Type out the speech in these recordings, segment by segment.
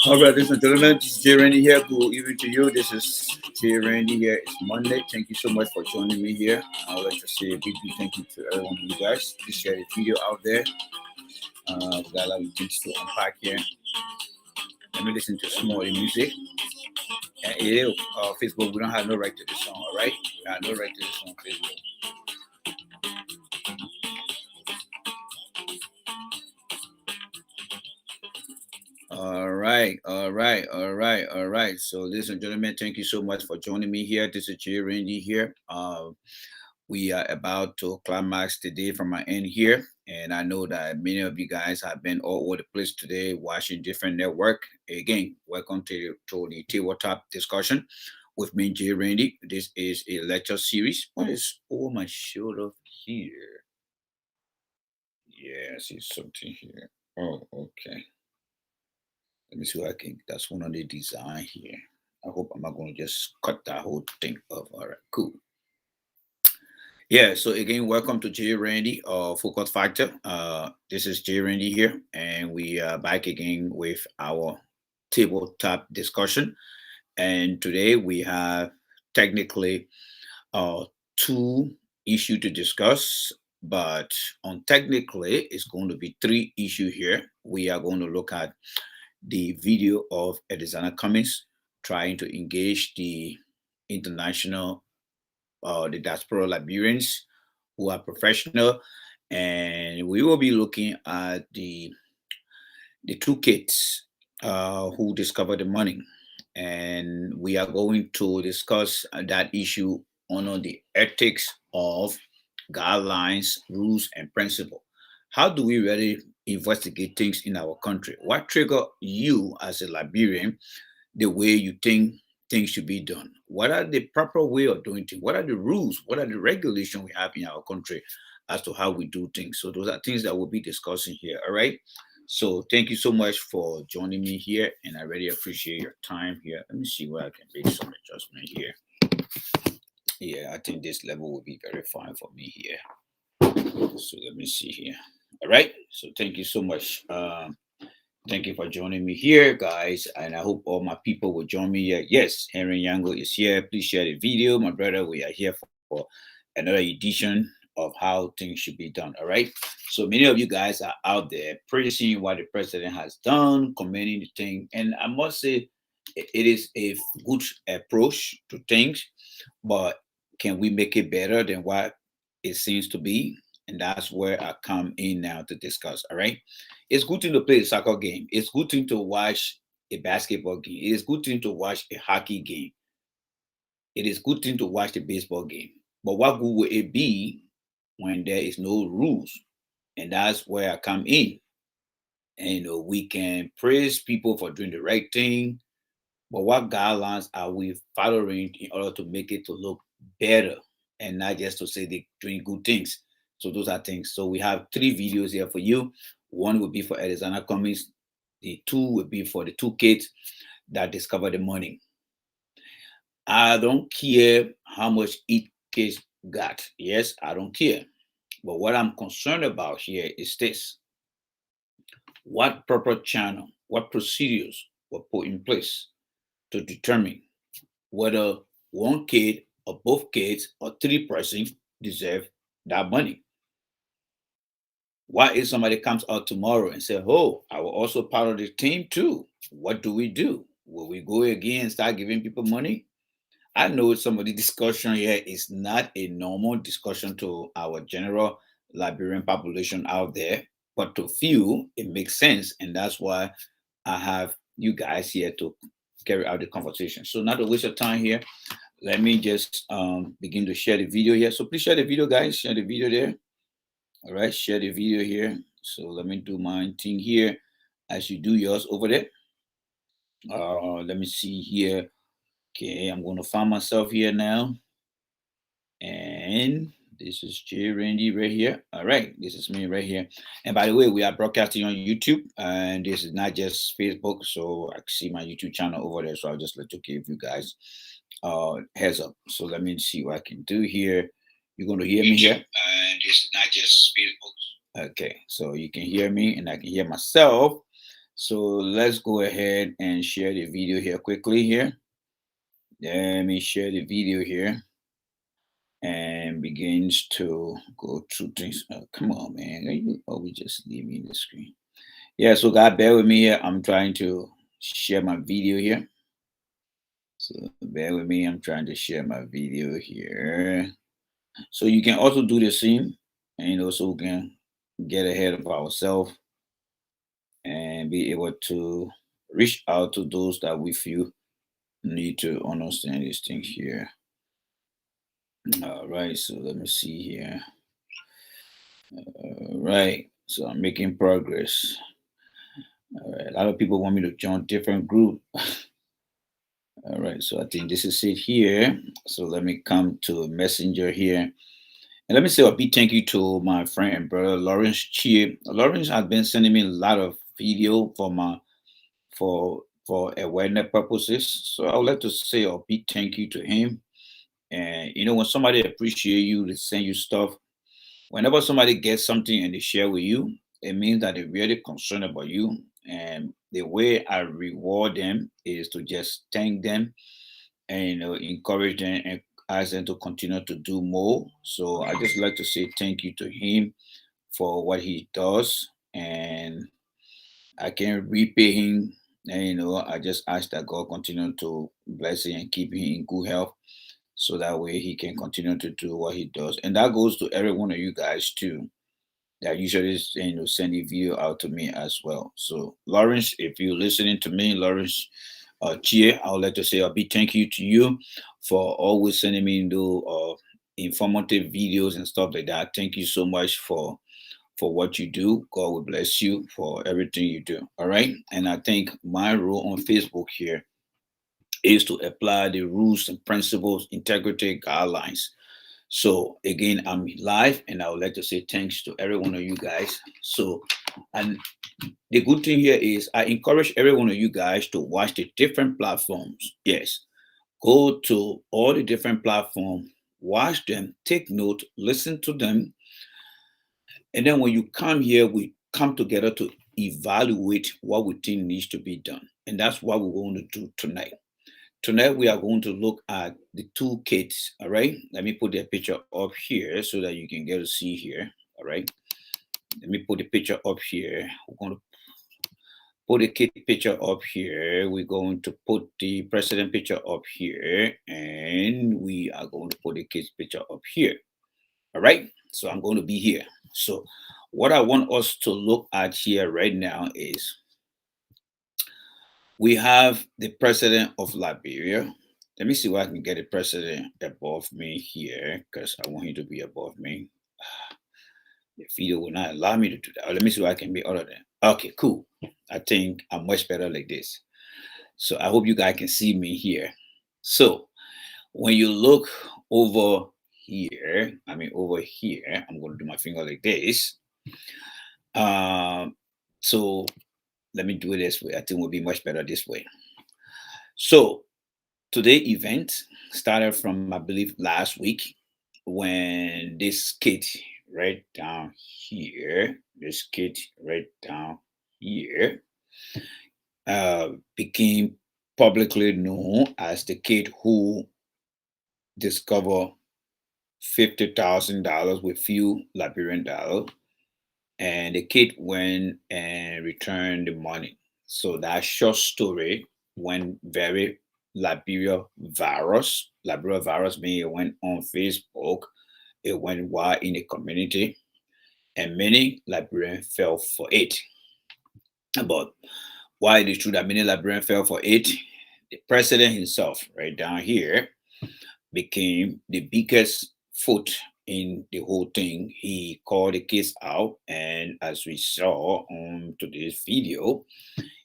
All right, ladies and gentlemen, this is Jay Randy here. Good evening to you. This is Jay Randy here. It's Monday. Thank you so much for joining me here. I would like to say a big thank you to every one of you guys. Please share the video out there. We got a lot of things to unpack here. Let me listen to some more music. And Facebook, we don't have no right to this song, all right? We have no right to this song, Facebook. All right. So, ladies and gentlemen, thank you so much for joining me here. This is Jay Randy here. We are about to climax the day from my end here, and I know that many of you guys have been all over the place today, watching different network. Again, welcome to the tabletop discussion with me, Jay Randy. This is a lecture series. What is over my shoulder here? Yeah, I see something here. Oh, okay. Let me see what I can. That's one of the design here. I hope I'm not going to just cut that whole thing off. All right, cool. Yeah, so again, welcome to J Randy, Focus Factor. This is J Randy here, and we are back again with our tabletop discussion. And today we have technically uh, two issue to discuss, but on technically it's going to be three issue here. We are going to look at the video of Edisana Cummings trying to engage the international, the diaspora Liberians who are professional, and we will be looking at the two kids who discovered the money, and we are going to discuss that issue on the ethics of guidelines, rules, and principle. How do we really investigate things in our country? What trigger you as a Liberian the way you think things should be done? What are the proper way of doing things? What are the rules? What are the regulations we have in our country as to how we do things? So those are things that we'll be discussing here. All right. So thank you so much for joining me here, and I really appreciate your time here. Let me see where I can make some adjustment here. Yeah, I think this level will be very fine for me here. So let me see here. All right. So thank you so much. Thank you for joining me here, guys. And I hope all my people will join me here. Yes, Henry Yango is here. Please share the video. My brother, we are here for another edition of how things should be done. All right. So many of you guys are out there praising what the president has done, commending the thing. And I must say, it is a good approach to things, but can we make it better than what it seems to be? And that's where I come in now to discuss. All right. It's good thing to play a soccer game. It's good thing to watch a basketball game. It is good thing to watch a hockey game. It is good thing to watch the baseball game. But what good will it be when there is no rules? And that's where I come in. And we can praise people for doing the right thing, but what guidelines are we following in order to make it to look better and not just to say they're doing good things? So those are things. So we have three videos here for you. One will be for Alexander Cummings. The two will be for the two kids that discovered the money. I don't care how much each case got. Yes, I don't care. But what I'm concerned about here is this. What proper channel, what procedures were put in place to determine whether one kid or both kids or three persons deserve that money? What if somebody comes out tomorrow and say, "Oh, I was also part of the team too"? What do we do? Will we go again and start giving people money? I know some of the discussion here is not a normal discussion to our general Liberian population out there, but to few, it makes sense. And that's why I have you guys here to carry out the conversation. So, not to waste your time here, let me just begin to share the video here. So, please share the video, guys. Share the video there. All right, share the video here. So, let me do my thing here as you do yours over there. Let me see here. Okay, I'm going to find myself here now. And this is J Randy right here. All right, this is me right here. And by the way, we are broadcasting on YouTube, and this is not just Facebook. So I see my YouTube channel over there. So I'll just let you give you guys heads up. So let me see what I can do here. You're going to hear me here. And this is not just Facebook. Okay, so you can hear me, and I can hear myself. So let's go ahead and share the video here quickly here. Let me share the video here and begins to go through things. Come on, man. You always just leave me in the screen. Yeah, so God, bear with me here. I'm trying to share my video here. So bear with me. I'm trying to share my video here. So you can also do the same, and so we can get ahead of ourselves and be able to reach out to those that we feel need to understand these things here. All right, so let me see here. All right, so I'm making progress. All right, a lot of people want me to join different group. All right, so I think this is it here. So let me come to Messenger here. And let me say a big thank you to my friend and brother Lawrence Chia. Lawrence has been sending me a lot of video for awareness purposes. So I would like to say a big thank you to him. And when somebody appreciate you, they send you stuff. Whenever somebody gets something and they share with you, it means that they're really concerned about you. And the way I reward them is to just thank them and encourage them and ask them to continue to do more. So I just like to say thank you to him for what he does, and I can repay him. And I just ask that God continue to bless him and keep him in good health, so that way he can continue to do what he does. And that goes to every one of you guys too, that usually send a video out to me as well. So Lawrence, if you're listening to me, Lawrence Chia, I would like to say a big thank you to you for always sending me informative videos and stuff like that. Thank you so much for what you do. God will bless you for everything you do. All right. And I think my role on Facebook here is to apply the rules and principles, integrity guidelines. So again, I'm live, and I would like to say thanks to every one of you guys. So, and the good thing here is I encourage every one of you guys to watch the different platforms. Yes, go to all the different platforms, watch them, take note, listen to them, and then when you come here, we come together to evaluate what we think needs to be done, and that's what we're going to do tonight. Tonight we are going to look at the two kids. All right, let me put their picture up here so that you can get to see here. All right, let me put the picture up here. We're going to put the kid picture up here. We're going to put the president picture up here, and we are going to put the kid's picture up here. All right, so I'm going to be here. So what I want us to look at here right now is we have the president of Liberia. Let me see where I can get the president above me here, because I want him to be above me. The video will not allow me to do that. Let me see where I can be other than. Okay, cool. I think I'm much better like this. So I hope you guys can see me here. So when you look over here, over here, I'm going to do my finger like this. So let me do it this way. I think it will be much better this way. So today event started from, I believe, last week, when this kid right down here, became publicly known as the kid who discovered $50,000 with few Liberian dollars, and the kid went and returned the money. So that short story went very Liberia virus meaning it went on Facebook, it went wide in the community, and many Liberians fell for it. But why it is true that many Liberians fell for it, the president himself, right down here, became the biggest foot in the whole thing. He called the case out, and as we saw on today's video,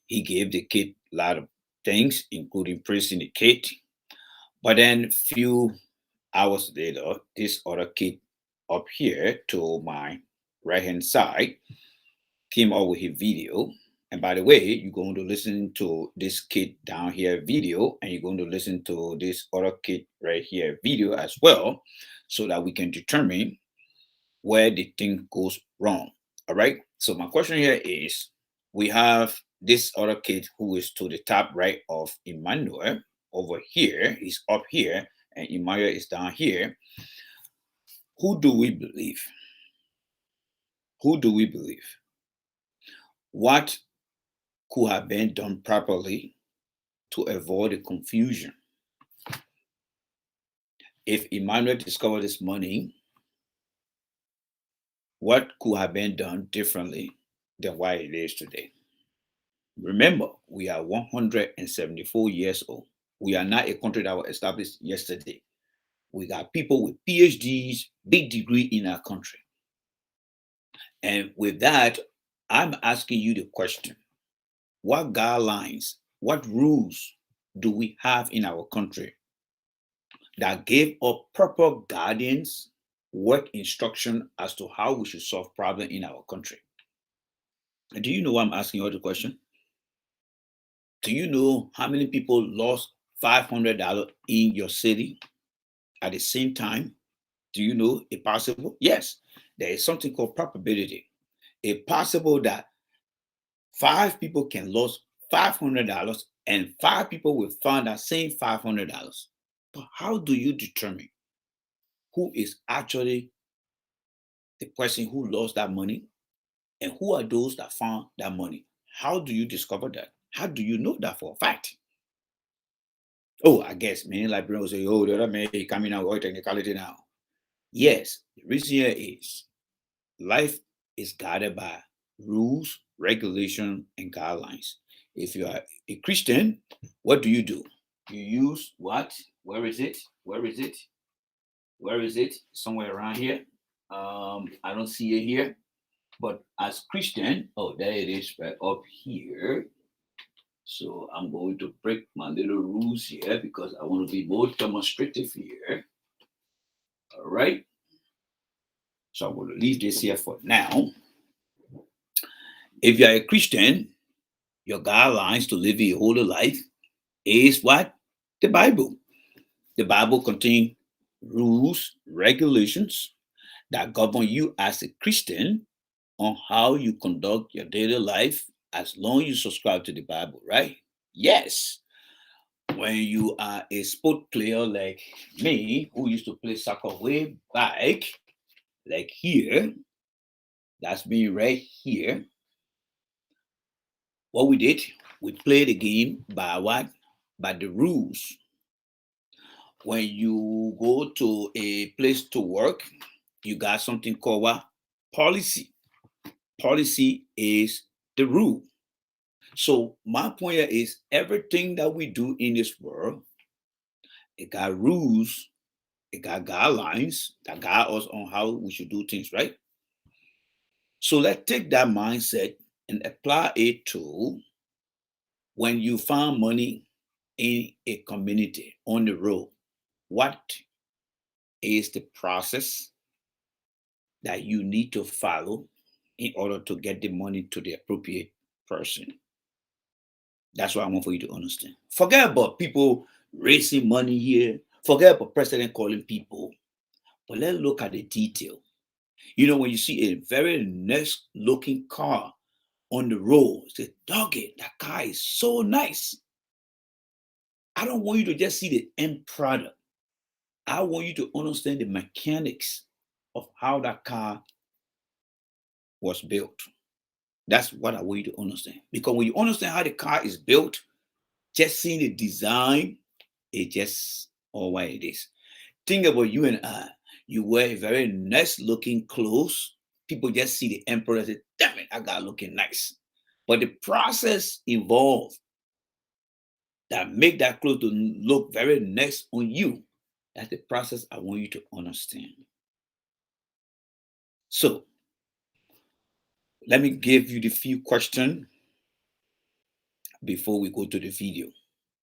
he gave the kid a lot of things, including praising the kid. But then, few hours later, this other kid up here to my right hand side came out with a video. And by the way, you're going to listen to this kid down here video, and you're going to listen to this other kid right here video as well, so that we can determine where the thing goes wrong. All right. So my question here is, we have this other kid who is to the top right of Emmanuel over here, he's up here, and Emmanuel is down here. Who do we believe? Who do we believe? What could have been done properly to avoid the confusion? If Emmanuel discovered this money, what could have been done differently than what it is today? Remember, we are 174 years old. We are not a country that was established yesterday. We got people with PhDs, big degree in our country. And with that, I'm asking you the question, what guidelines, what rules do we have in our country that gave us proper guidance, work instruction as to how we should solve problems in our country? And do you know why I'm asking you the question? Do you know how many people lost $500 in your city at the same time? Do you know it possible? Yes, there is something called probability. It possible that 5 people can lose $500 and 5 people will find that same $500. But how do you determine who is actually the person who lost that money and who are those that found that money? How do you discover that? How do you know that for a fact? Oh, I guess many Liberians will say, oh, the other man is coming out with technicality now. Yes, the reason here is life is guided by rules, regulation, and guidelines. If you are a Christian, what do? You use what? Where is it? Where is it? Where is it? Somewhere around here. I don't see it here. But as Christian, oh, there it is right up here. So I'm going to break my little rules here because I want to be more demonstrative here. All right. So I'm going to leave this here for now. If you're a Christian, your guidelines to live a holy life is what? The Bible. The Bible contains rules, regulations that govern you as a Christian on how you conduct your daily life as long as you subscribe to the Bible, right? Yes. When you are a sport player like me, who used to play soccer way back, like here, that's me right here. What we did, we played the game by what? By the rules. When you go to a place to work, you got something called what? Policy. Policy is the rule. So my point here is everything that we do in this world, it got rules, it got guidelines that guide us on how we should do things, right? So let's take that mindset and apply it to when you find money in a community on the road. What is the process that you need to follow in order to get the money to the appropriate person? That's what I want for you to understand. Forget about people raising money here. Forget about president calling people. But let's look at the detail. You know, when you see a very nice looking car on the road, say, dog it, that car is so nice. I don't want you to just see the end product. I want you to understand the mechanics of how that car was built. That's what I want you to understand. Because when you understand how the car is built, just seeing the design, it just all what it is. Think about you and I. You wear very nice looking clothes. People just see the emperor and say, damn it, I got looking nice. But the process involved that make that clothes to look very nice on you, that's the process I want you to understand. So let me give you the few questions before we go to the video.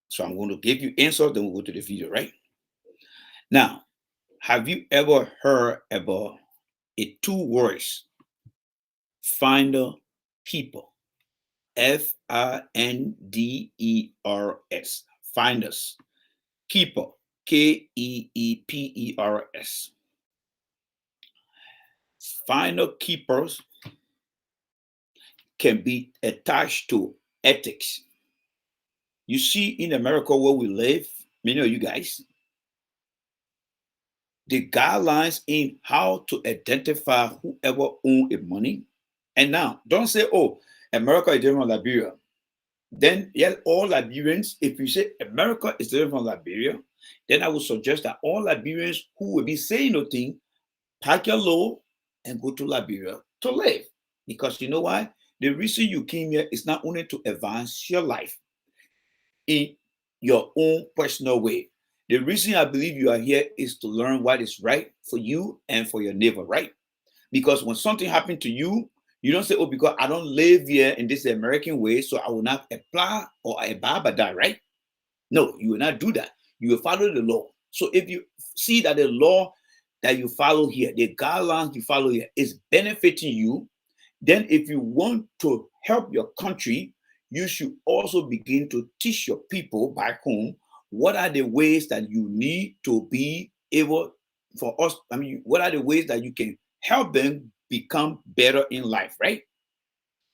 So I'm going to give you answers, then we'll go to the video, right? Now, have you ever heard about a 2 words finder keeper? Finders. Finders. Keeper. Keepers. Finder keepers can be attached to ethics. You see, in America where we live, many of you guys, the guidelines in how to identify whoever owns a money. And now, don't say, oh, America is different from Liberia. Then, yeah, all Liberians, if you say America is different from Liberia, then I would suggest that all Liberians who will be saying nothing, pack your load and go to Liberia to live. Because you know why? The reason you came here is not only to advance your life in your own personal way. The reason I believe you are here is to learn what is right for you and for your neighbor, right? Because when something happened to you, you don't say, oh, because I don't live here in this American way, so I will not apply or abide by that, right? No, you will not do that. You will follow the law. So if you see that the law that you follow here, the guidelines you follow here is benefiting you, then if you want to help your country, you should also begin to teach your people back home what are the ways that you need to be able for us. I mean, what are the ways that you can help them become better in life, right?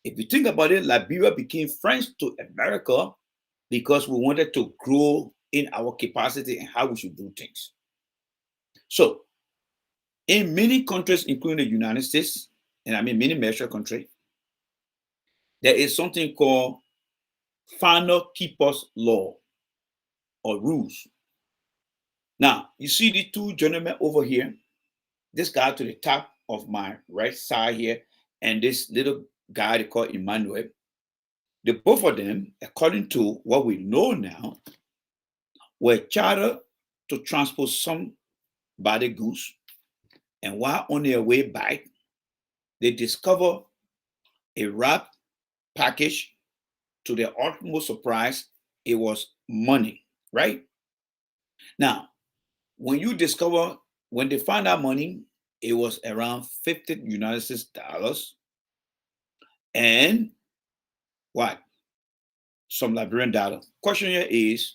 If you think about it, Liberia became friends to America because we wanted to grow in our capacity and how we should do things. So, in many countries, including the United States, and I mean many major countries, there is something called final keepers law or rules. Now, you see the two gentlemen over here, this guy to the top of my right side here, and this little guy they call Emmanuel. The both of them, according to what we know now, were chartered to transport somebody goods. And while on their way back, they discover a wrapped package. To their utmost surprise, it was money, right? Now, when they found out money, it was around 50 United States dollars and what? Some Liberian dollar. Question here is,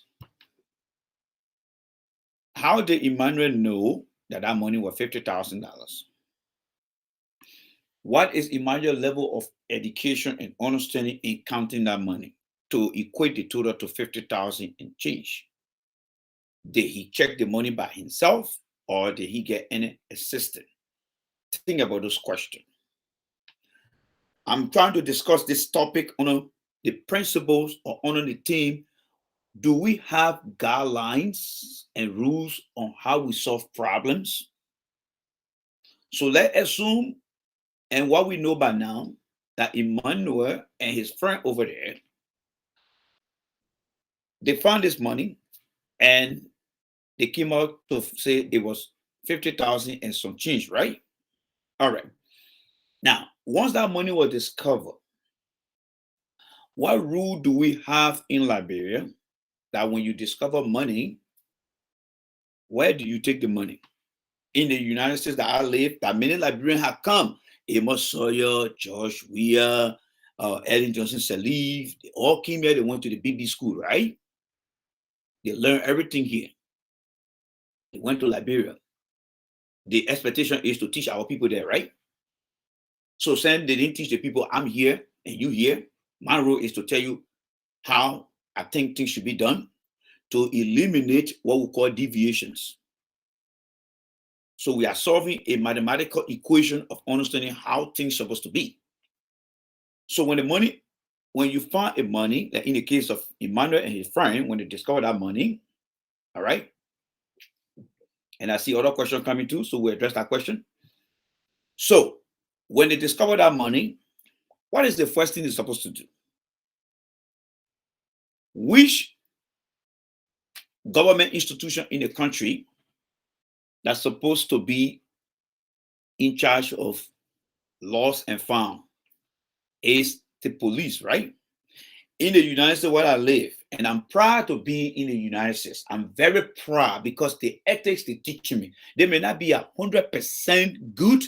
how did Emmanuel know that that money was $50,000? What is Emmanuel's level of education and understanding in counting that money to equate the total to 50,000 and change? Did he check the money by himself or did he get any assistance? Think about those questions. I'm trying to discuss this topic on the principles or on the theme. Do we have guidelines and rules on how we solve problems? So let's assume, and what we know by now, that Emmanuel and his friend over there, they found this money and they came out to say it was 50,000 and some change, right? All right. Now, once that money was discovered, what rule do we have in Liberia that when you discover money, where do you take the money? In the United States that I live, that many Liberians have come. Amos Sawyer, George Weah, Ellen Johnson Sirleaf, they all came here, they went to the BB school, right? They learned everything here. They went to Liberia. The expectation is to teach our people there, right? So saying they didn't teach the people, I'm here and you here. My role is to tell you how I think things should be done to eliminate what we call deviations. So we are solving a mathematical equation of understanding how things are supposed to be. So when you find a money, like in the case of Emmanuel and his friend, when they discover that money, all right, and I see other questions coming too, so we'll address that question. So when they discover that money, what is the first thing they're supposed to do? Which government institution in the country that's supposed to be in charge of lost and found is the police, right? In the United States where I live, and I'm proud to be in the United States. I'm very proud because the ethics they teach me, they may not be 100% good,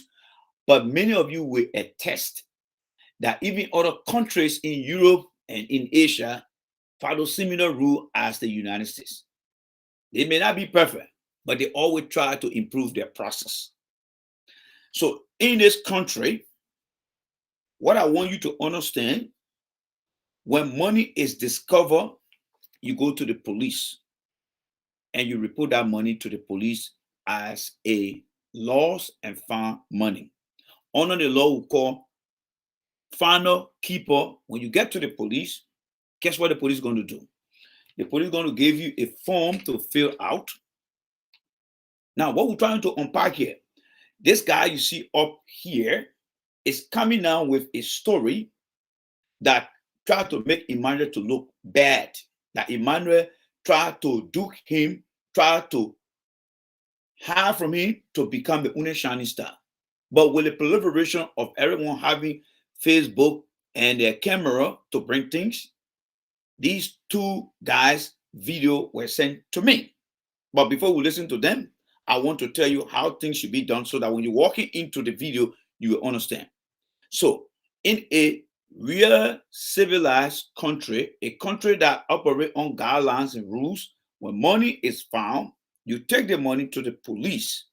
but many of you will attest that even other countries in Europe and in Asia follow similar rule as the United States. They may not be perfect, but they always try to improve their process. So in this country, what I want you to understand When money is discovered, you go to the police and you report that money to the police as a lost and found money. Under the law, we call final keeper. When you get to the police, guess what the police is going to do? The police is going to give you a form to fill out. Now, what we're trying to unpack here, this guy you see up here is coming down with a story that tried to make Emmanuel to look bad. That Emmanuel tried to duke him, tried to hide from him to become the only shining star. But with the proliferation of everyone having Facebook and their camera to bring things, these two guys' video were sent to me. But before we listen to them, I want to tell you how things should be done so that when you're walking into the video, you will understand. So, in a real civilized country, a country that operates on guidelines and rules, when money is found, you take the money to the police.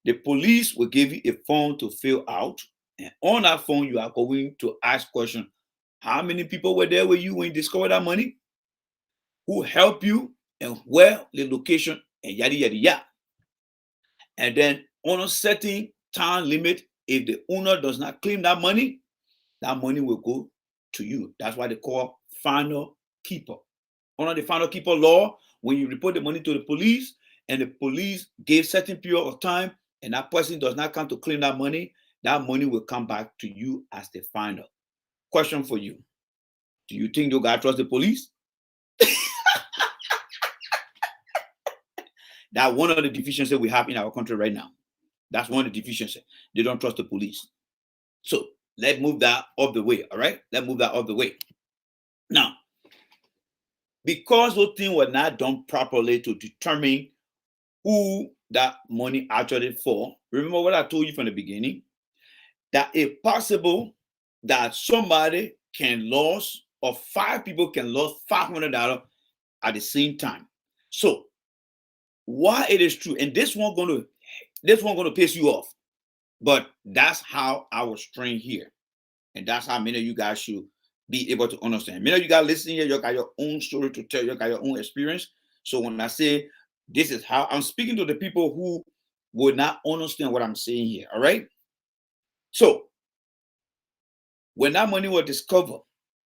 The police will give you a form to fill out, and on that form, you are going to ask questions. How many people were there with you when you discovered that money? Who helped you, and where the location, and yada yada yada. And then on a certain time limit, if the owner does not claim that money will go to you. That's why they call final keeper. Under the final keeper law, when you report the money to the police and the police gave certain period of time and that person does not come to claim that money will come back to you as the final. Question for you. Do you think you gotta trust the police? That's one of the deficiencies we have in our country right now. That's one of the deficiencies. They don't trust the police. So let's move that off the way, all right? Let's move that off the way. Now, because those things were not done properly to determine who that money actually for, remember what I told you from the beginning? That it's possible that somebody can lose, or 5 people can lose $500 at the same time. So, why it is true, and this one gonna piss you off, but that's how I was trained here, and that's how many of you guys should be able to understand. Many of you guys listening here, you got your own story to tell, you got your own experience. So when I say this is how I'm speaking to the people who would not understand what I'm saying here, all right? So when that money was discovered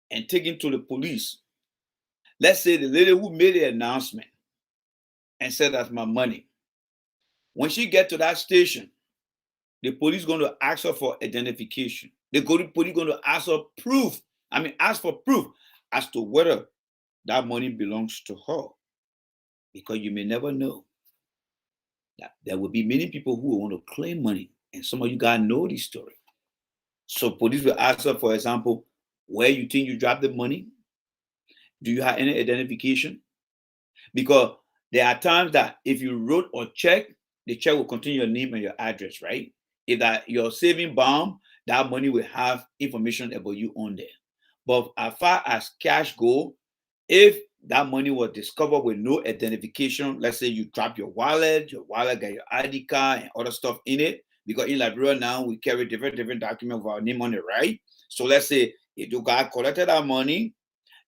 and taken to the police, let's say the lady who made the announcement and said that's my money. When she get to that station, the police going to ask her for identification. The police going to ask her ask for proof as to whether that money belongs to her. Because you may never know that there will be many people who will want to claim money, and some of you guys know this story. So police will ask her, for example, where you think you dropped the money? Do you have any identification? Because there are times that if you wrote a check, the check will contain your name and your address, right? If that your saving bond, that money will have information about you on there. But as far as cash go, if that money was discovered with no identification, let's say you drop your wallet got your ID card and other stuff in it, because in Liberia now we carry different documents with our name on it, right? So let's say if you got collected that money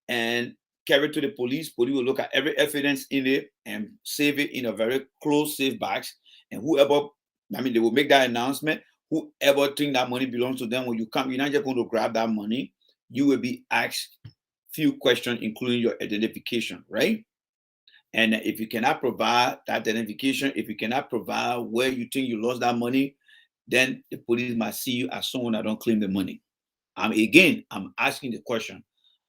and carry it to the police will look at every evidence in it and save it in a very close safe box. And whoever, they will make that announcement. Whoever think that money belongs to them, when you come, you're not just going to grab that money. You will be asked few questions, including your identification, right? And if you cannot provide that identification, if you cannot provide where you think you lost that money, then the police might see you as someone that don't claim the money. I'm asking the question,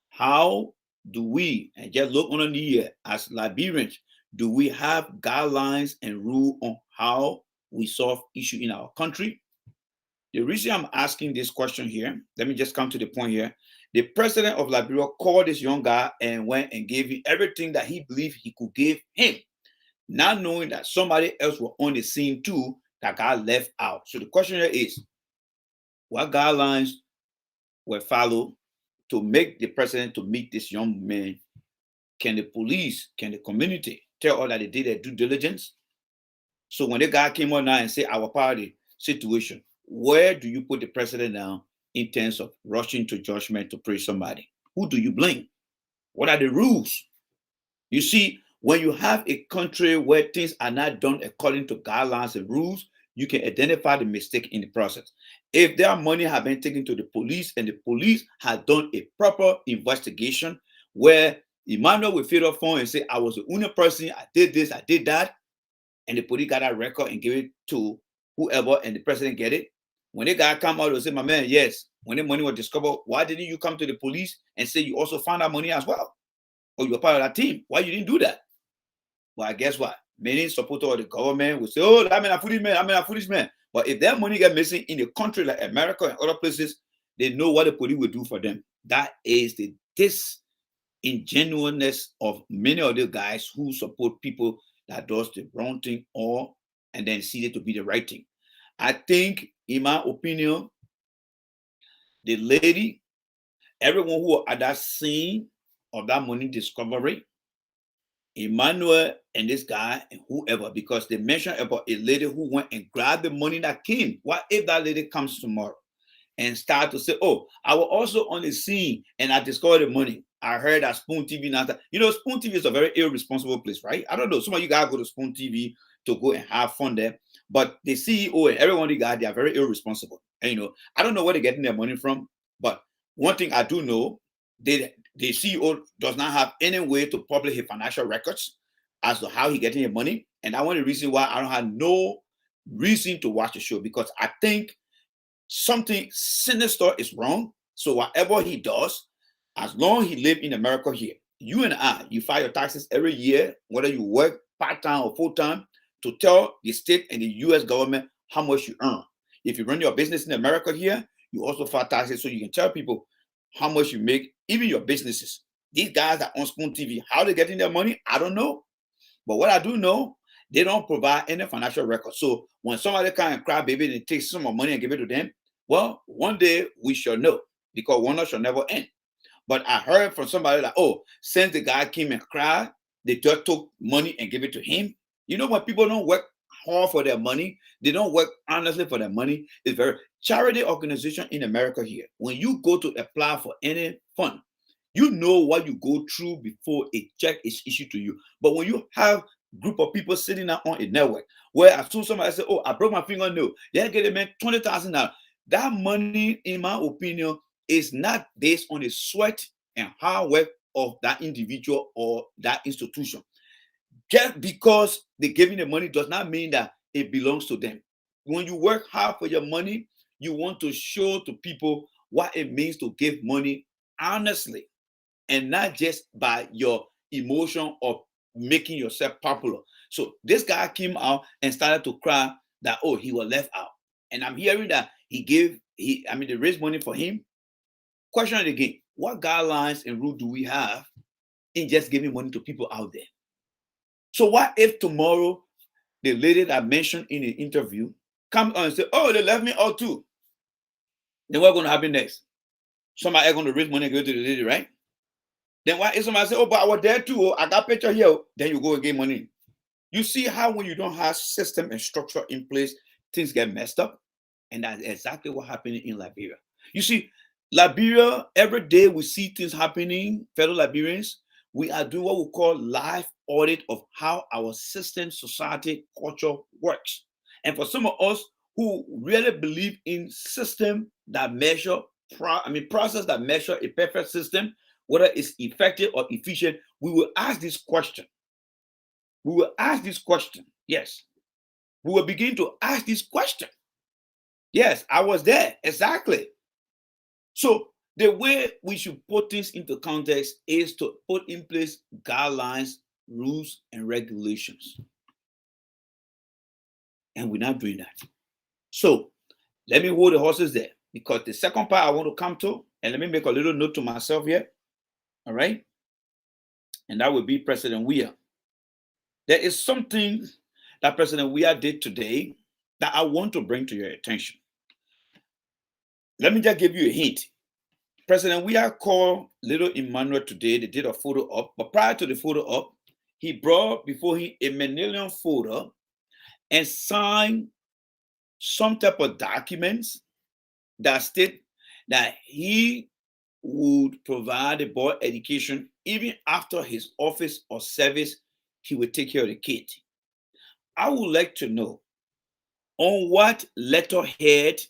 how do we, and just look on the year, as Liberians, do we have guidelines and rule on how we solve issue in our country? The reason I'm asking this question here, let me just come to the point here. The president of Liberia called this young guy and went and gave him everything that he believed he could give him, not knowing that somebody else was on the scene too that got left out. So the question here is, what guidelines were followed to make the president to meet this young man? Can the police, can the community tell all that they did their due diligence? So when the guy came on now and said our party situation, where do you put the president now in terms of rushing to judgment to praise somebody? Who do you blame? What are the rules? You see, when you have a country where things are not done according to guidelines and rules, you can identify the mistake in the process. If their money have been taken to the police and the police has done a proper investigation where Emmanuel will fill up phone and say, I was the only person, I did this, I did that, and the police got that record and give it to whoever and the president get it. When the guy come out and say, my man, yes, when the money was discovered, why didn't you come to the police and say you also found that money as well? Or you're part of that team? Why you didn't do that? Well, guess what? Many supporters of the government will say, oh, I'm a foolish man, I'm a foolish man. But if that money get missing in a country like America and other places, they know what the police will do for them. That is the disingenuousness of many of the guys who support people that does the wrong thing and then see it to be the right thing. I think, in my opinion, the lady, everyone who at that scene of that money discovery, Emmanuel and this guy and whoever, because they mentioned about a lady who went and grabbed the money that came. What if that lady comes tomorrow and start to say, oh, I was also on the scene and I discovered the money. I heard that Spoon TV now. You know, Spoon TV is a very irresponsible place, right? I don't know. Some of you guys go to Spoon TV to go and have fun there. But the CEO and everyone they got, they are very irresponsible. And, you know, I don't know where they're getting their money from. But one thing I do know, the CEO does not have any way to publish his financial records as to how he getting his money. And that's one of the reasons why I don't have no reason to watch the show, because I think something sinister is wrong. So whatever he does, as long as he live in America here, you and I, you file your taxes every year, whether you work part-time or full-time, to tell the state and the US government how much you earn. If you run your business in America here, you also file taxes so you can tell people how much you make, even your businesses. These guys that on Spoon TV, how they getting their money, I don't know. But what I do know, they don't provide any financial record. So when somebody come and cry baby and take some money and give it to them, well, one day we shall know, because wonder shall never end. But I heard from somebody like, oh, since the guy came and cried, they just took money and gave it to him. You know, when people don't work hard for their money, they don't work honestly for their money. It's very charity organization in America here. When you go to apply for any fund, you know what you go through before a check is issued to you. But when you have a group of people sitting out on a network, where as soon as somebody say, oh, I broke my fingernail, they get a man $20,000. That money, in my opinion, is not based on the sweat and hard work of that individual or that institution. Just because they're giving the money does not mean that it belongs to them. When you work hard for your money, you want to show to people what it means to give money honestly, and not just by your emotion of making yourself popular. So this guy came out and started to cry that, oh, he was left out. And I'm hearing that they raised money for him. Question it again, what guidelines and rules do we have in just giving money to people out there? So what if tomorrow the lady that I mentioned in the interview comes on and say, oh, they left me out too? Then what's going to happen next? Somebody is going to raise money and go to the lady, right? Then why if somebody say, oh, but I was there too, I got picture here, then you go and get money. You see how when you don't have system and structure in place, things get messed up? And that's exactly what happened in Liberia. You see, Liberia, every day we see things happening, fellow Liberians. We are doing what we call live audit of how our system, society, culture works. And for some of us who really believe in system that measure, process that measure a perfect system, whether it's effective or efficient, we will ask this question. We will ask this question. Yes. We will begin to ask this question. Yes, I was there. Exactly. So the way we should put things into context is to put in place guidelines, rules, and regulations. And we're not doing that. So let me hold the horses there, because the second part I want to come to, and let me make a little note to myself here. All right. And that would be President Weah. There is something that President Weah did today that I want to bring to your attention. Let me just give you a hint. President Weah called little Emmanuel today. They did a photo up, but prior to the photo up, he brought before him a manila folder and signed some type of documents that state that he would provide the boy education. Even after his office or service, he would take care of the kid. I would like to know on what letterhead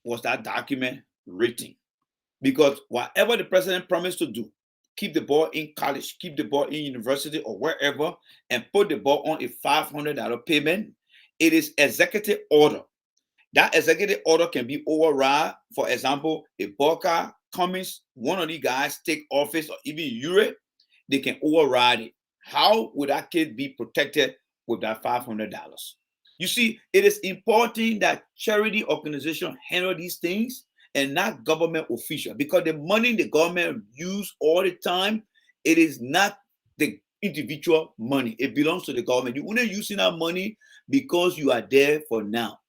was that document written? Because whatever the president promised to do, keep the boy in college, keep the boy in university or wherever, and put the boy on a $500 payment, it is executive order. That executive order can be override. For example, if Boca, Cummings, one of these guys take office, or even Europe, they can override it. How would that kid be protected with that $500? You see, it is important that charity organizations handle these things and not government official, because the money the government use all the time, it is not the individual money. It belongs to the government. You're only using that money because you are there for now.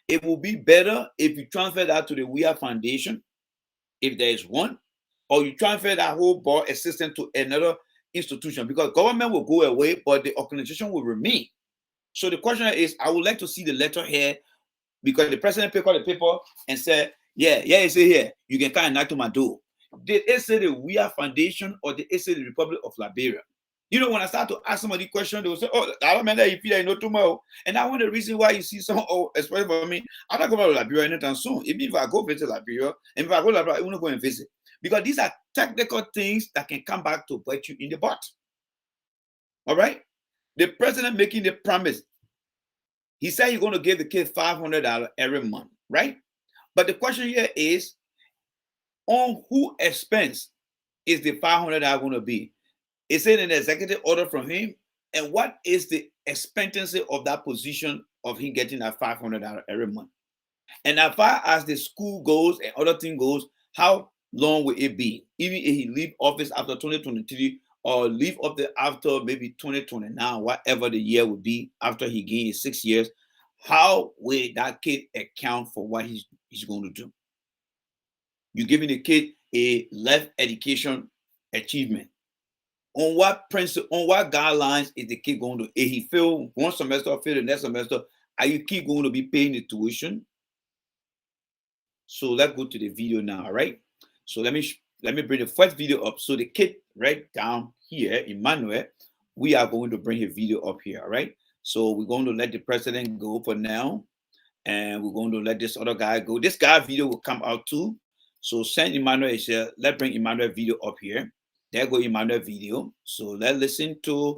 It will be better if you transfer that to the WIA Foundation, if there is one, or you transfer that whole board assistant to another institution, because government will go away, but the organization will remain. So the question is, I would like to see the letterhead, because the president picked up the paper and said, yeah, it's here. You can come and knock to my door. Did it say the WIA Foundation or did it say the Republic of Liberia? You know, when I start to ask somebody questions, they will say, oh, I don't remember if you know tomorrow. And I want the reason why you see some, especially for me, I'm not going to Liberia anytime soon. Even if I go visit Liberia, and if I go to Liberia, I want to go and visit. Because these are technical things that can come back to bite you in the butt. All right? The president making the promise. He said he's going to give the kid $500 every month, right? But the question here is, on whose expense is the $500 going to be? Is it an executive order from him? And what is the expectancy of that position of him getting that $500 every month? And as far as the school goes and other thing goes, how long will it be? Even if he leave office after 2023 or leave office after maybe 2029, whatever the year would be after he gains 6 years, how will that kid account for what he's going to do? You're giving the kid a left education achievement. On what principle, on what guidelines is the kid going to, if he fail one semester or fail the next semester, are you kid going to be paying the tuition? So let's go to the video now, all right? So let me bring the first video up. So the kid right down here, Emmanuel, we are going to bring his video up here, all right? So we're going to let the president go for now, and we're going to let this other guy go. This guy video will come out too. So send Emmanuel here. Let's bring Emmanuel video up here. There go Emmanuel video. So let's listen to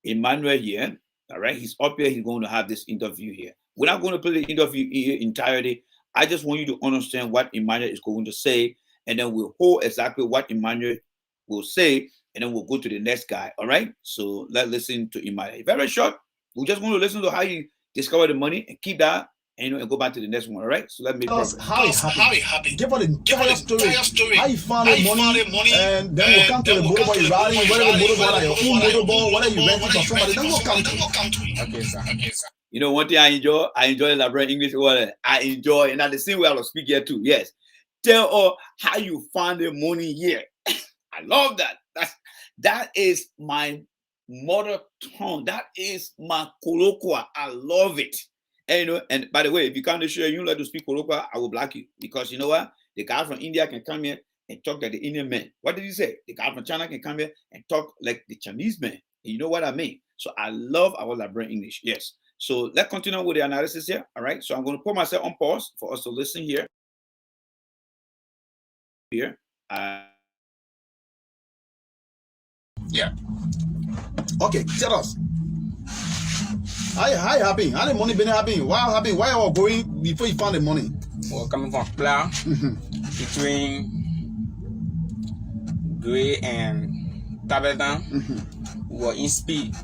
Emmanuel here. All right, he's up here. He's going to have this interview here. We're not going to play the interview here entirely. I just want you to understand what Emmanuel is going to say, and then we'll hold exactly what Emmanuel will say, and then we'll go to the next guy. All right. So let's listen to Emmanuel. Very short. We're just going to listen to how you discover the money and keep that, and go back to the next one. All right. So let me tell us how it happened. Give us the entire story. How you found the money, and then we'll come to the motorball you're riding, whatever motorball, your own motorball, whatever you rented from somebody. Then we'll come to it. Okay, sir. You know, one thing I enjoy Liberian English. Well, I enjoy, and at the same way I will speak here too. Yes. Tell us how you found the money here. I love that. That is my mother tongue. That is my colloquial. I love it. And and by the way, if you can't share, you like to speak colloquial, I will block you, because you know what? The guy from India can come here and talk like the Indian man. What did he say? The guy from China can come here and talk like the Chinese man. You know what I mean? So I love our Liberian English. Yes. So let's continue with the analysis here. All right. So I'm going to put myself on pause for us to listen here. Yeah. Okay, tell us. How happy? How the money been happening? Why happy? Why you all going before you found the money? Well, coming from Pla, between Gray and Taberdan, we were in speed.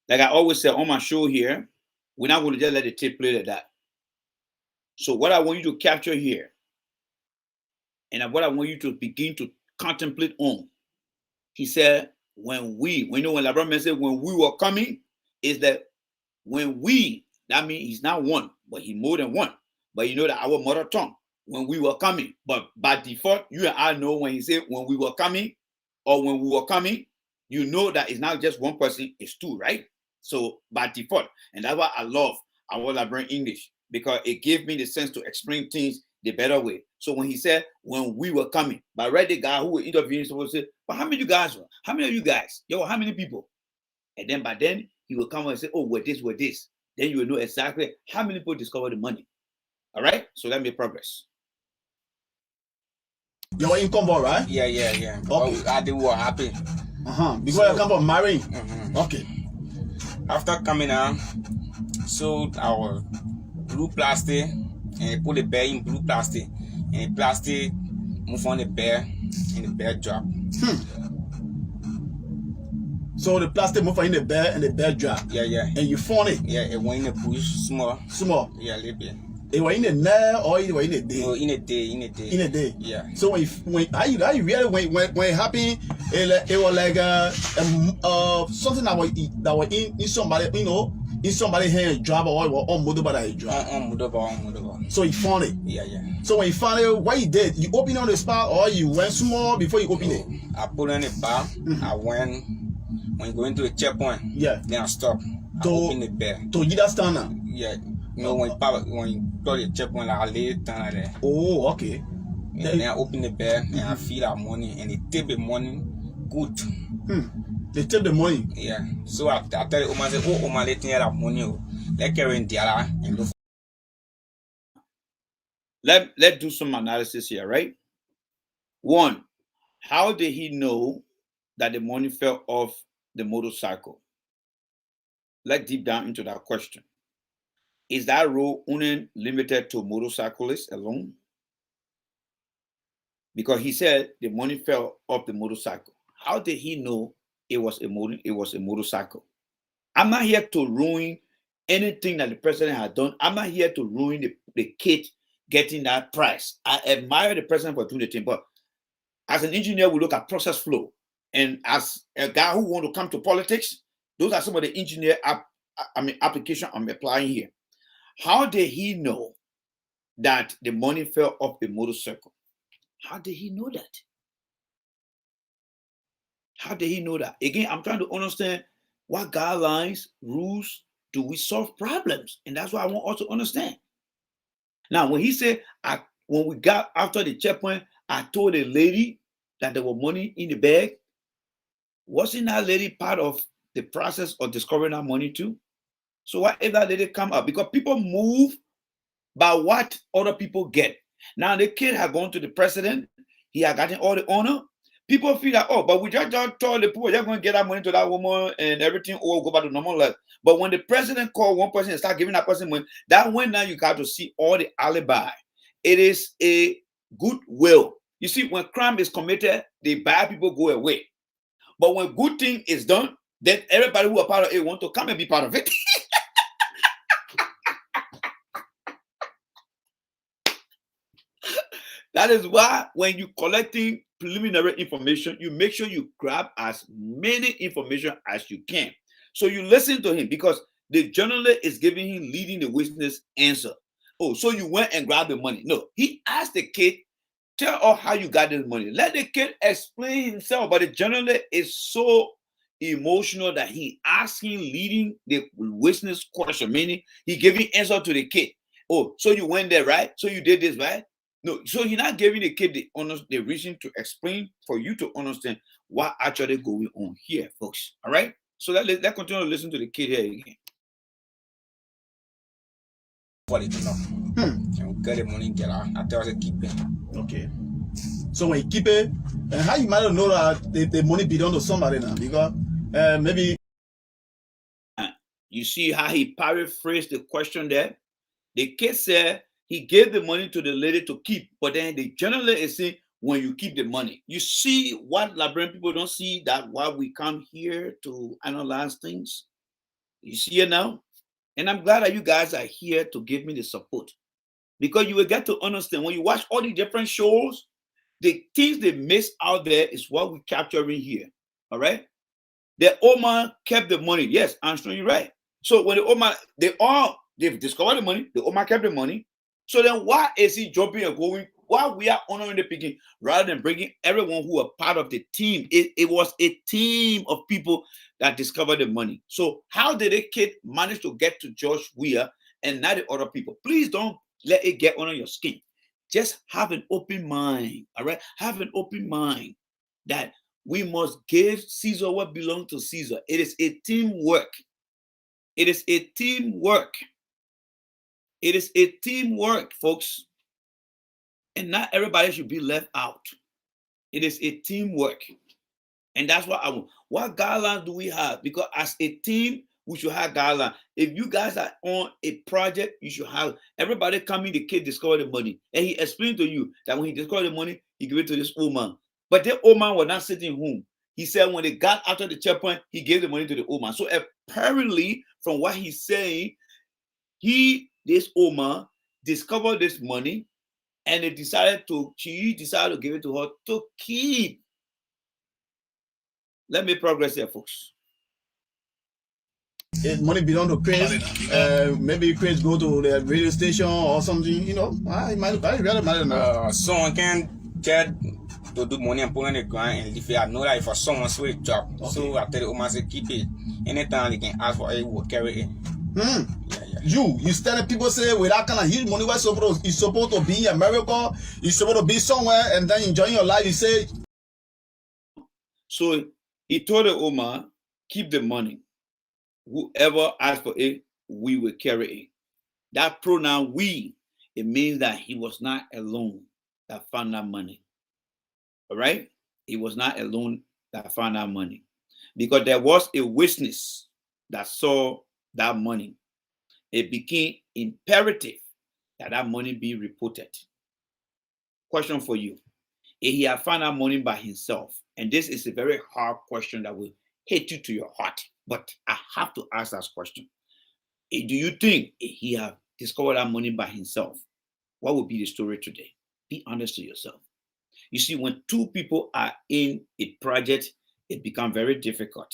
Like I always say on my show here, we're not going to just let the tape play like that. So what I want you to capture here, and what I want you to begin to contemplate on, he said, when Liberian said when we were coming, is that when we, that means he's not one, but he more than one. But you know that our mother tongue, when we were coming, but by default, you and I know when he said when we were coming or when we were coming, you know that it's not just one person, it's two, right? So by default, and that's why I love our Liberian English, because it gave me the sense to explain things the better way. So when he said, when we were coming, but right, the guy who was interviewing supposed to say, but how many you guys were? How many of you guys? Yo, how many people? And then by then he will come and say, oh, we're this, we're this. Then you will know exactly how many people discovered the money. All right? So that made progress. Your income, right? Yeah. Okay. I did what happy. Because you come from marrying. Okay. After coming out, so our blue plastic and put the bear in blue plastic, and the plastic move on the bear and the bear drop. So the plastic move in the bear and the bear drop. Yeah. And you found it. Yeah, it went in the bush small. Yeah, a little bit. It was in the night or it was in the day? No, in a day. Yeah. So when how you really when it happened, it was like something that was in somebody, in somebody's hand drop, or it was on motorbike drop. On motorbike. So he found it. Yeah. So when you found it, what you did? You opened on the spot or you went small before you opened it? I put in the bar. I went when you go into the checkpoint. Yeah. Then I stop. I open the bear. To you that stand now? Yeah. When you got the checkpoint, like I lay it down like that. Oh, okay. And then I open the bear and I feel that money, and they take the money good. They take the money. Yeah. So I tell the woman, say, oh, woman, let's hear that money. Let's carry in Diala and look. Let's do some analysis here, right? One, how did he know that the money fell off the motorcycle? Let's deep down into that question. Is that rule only limited to motorcyclists alone? Because he said the money fell off the motorcycle. How did he know it was a motorcycle? I'm not here to ruin anything that the president has done. I'm not here to ruin the kid getting that prize. I admire the president for doing the thing, but as an engineer, we look at process flow. And as a guy who wants to come to politics, those are some of the engineer application I'm applying here. How did he know that the money fell off the motorcycle? How did he know that? How did he know that? Again, I'm trying to understand what guidelines, rules do we solve problems? And that's what I want us to understand. Now, when he said, when we got after the checkpoint, I told the lady that there was money in the bag. Wasn't that lady part of the process of discovering that money too? So why if that lady come up? Because people move by what other people get. Now the kid had gone to the president. He had gotten all the honor. People feel that, oh, but we just told the people, you're going to get that money to that woman and everything will go back to normal life. But when the president called one person and start giving that person money, that when now you got to see all the alibi. It is a goodwill. You see, when crime is committed, the bad people go away. But when good thing is done, then everybody who are part of it want to come and be part of it. That is why when you collecting preliminary information, you make sure you grab as many information as you can. So you listen to him because the journalist is giving him leading the witness answer. Oh, so you went and grabbed the money. No, he asked the kid, tell us how you got this money. Let the kid explain himself. But the journalist is so emotional that he asking, leading the witness question, meaning he giving answer to the kid. Oh, so you went there, right? So you did this, right? No, so he's not giving the kid the reason to explain for you to understand what actually going on here, folks. All right? So let's continue to listen to the kid here again. And we get the money get out. I tell her to keep it. Okay. So when you keep it, and how you might know that the money belong to somebody now? Because maybe you see how he paraphrased the question there? The kid said he gave the money to the lady to keep, but then the journalist is saying when you keep the money. You see what Liberian people don't see, that why we come here to analyze things. You see it now? And I'm glad that you guys are here to give me the support. Because you will get to understand when you watch all the different shows, the things they miss out there is what we're capturing here. All right? The old man kept the money. Yes, I'm sure you're right. So when the old man, they've discovered the money, the old man kept the money. So then why is he jumping and going? Why we are honoring the picking rather than bringing everyone who are part of the team? It was a team of people that discovered the money. So how did a kid manage to get to George Weah and not the other people? Please don't let it get under your skin. Just have an open mind, all right? Have an open mind that we must give Caesar what belongs to Caesar. It is a teamwork. It is a teamwork. It is a teamwork, folks. And not everybody should be left out. It is a teamwork. And that's what I want. What guidelines do we have? Because as a team, we should have guidelines. If you guys are on a project, you should have everybody coming, the kid discover the money. And he explained to you that when he discovered the money, he gave it to this old man. But the old man was not sitting home. He said when they got after the checkpoint, he gave the money to the old man. So apparently, from what he's saying, this old man discovered this money and she decided to give it to her to keep. Let me progress here, folks. If money belong to Chris, maybe Chris go to the radio station or something, you know. I really matter. Someone can get to do money and put on the ground and leave it. I know that if someone switch job, okay. So I tell the woman say keep it. Anytime they can ask for it, will carry it. Yeah. You telling people say with that kind of huge money, you're supposed to be in America, you're supposed to be somewhere and then enjoying your life. You say. So he told the old man, keep the money. Whoever asks for it, we will carry it. That pronoun we, it means that he was not alone that found that money. All right? He was not alone that found that money. Because there was a witness that saw that money. It became imperative that that money be reported. Question for you. If he had found that money by himself, and this is a very hard question that will hit you to your heart, but I have to ask that question. Do you think if he had discovered that money by himself, what would be the story today? Be honest to yourself. You see, when two people are in a project, it becomes very difficult.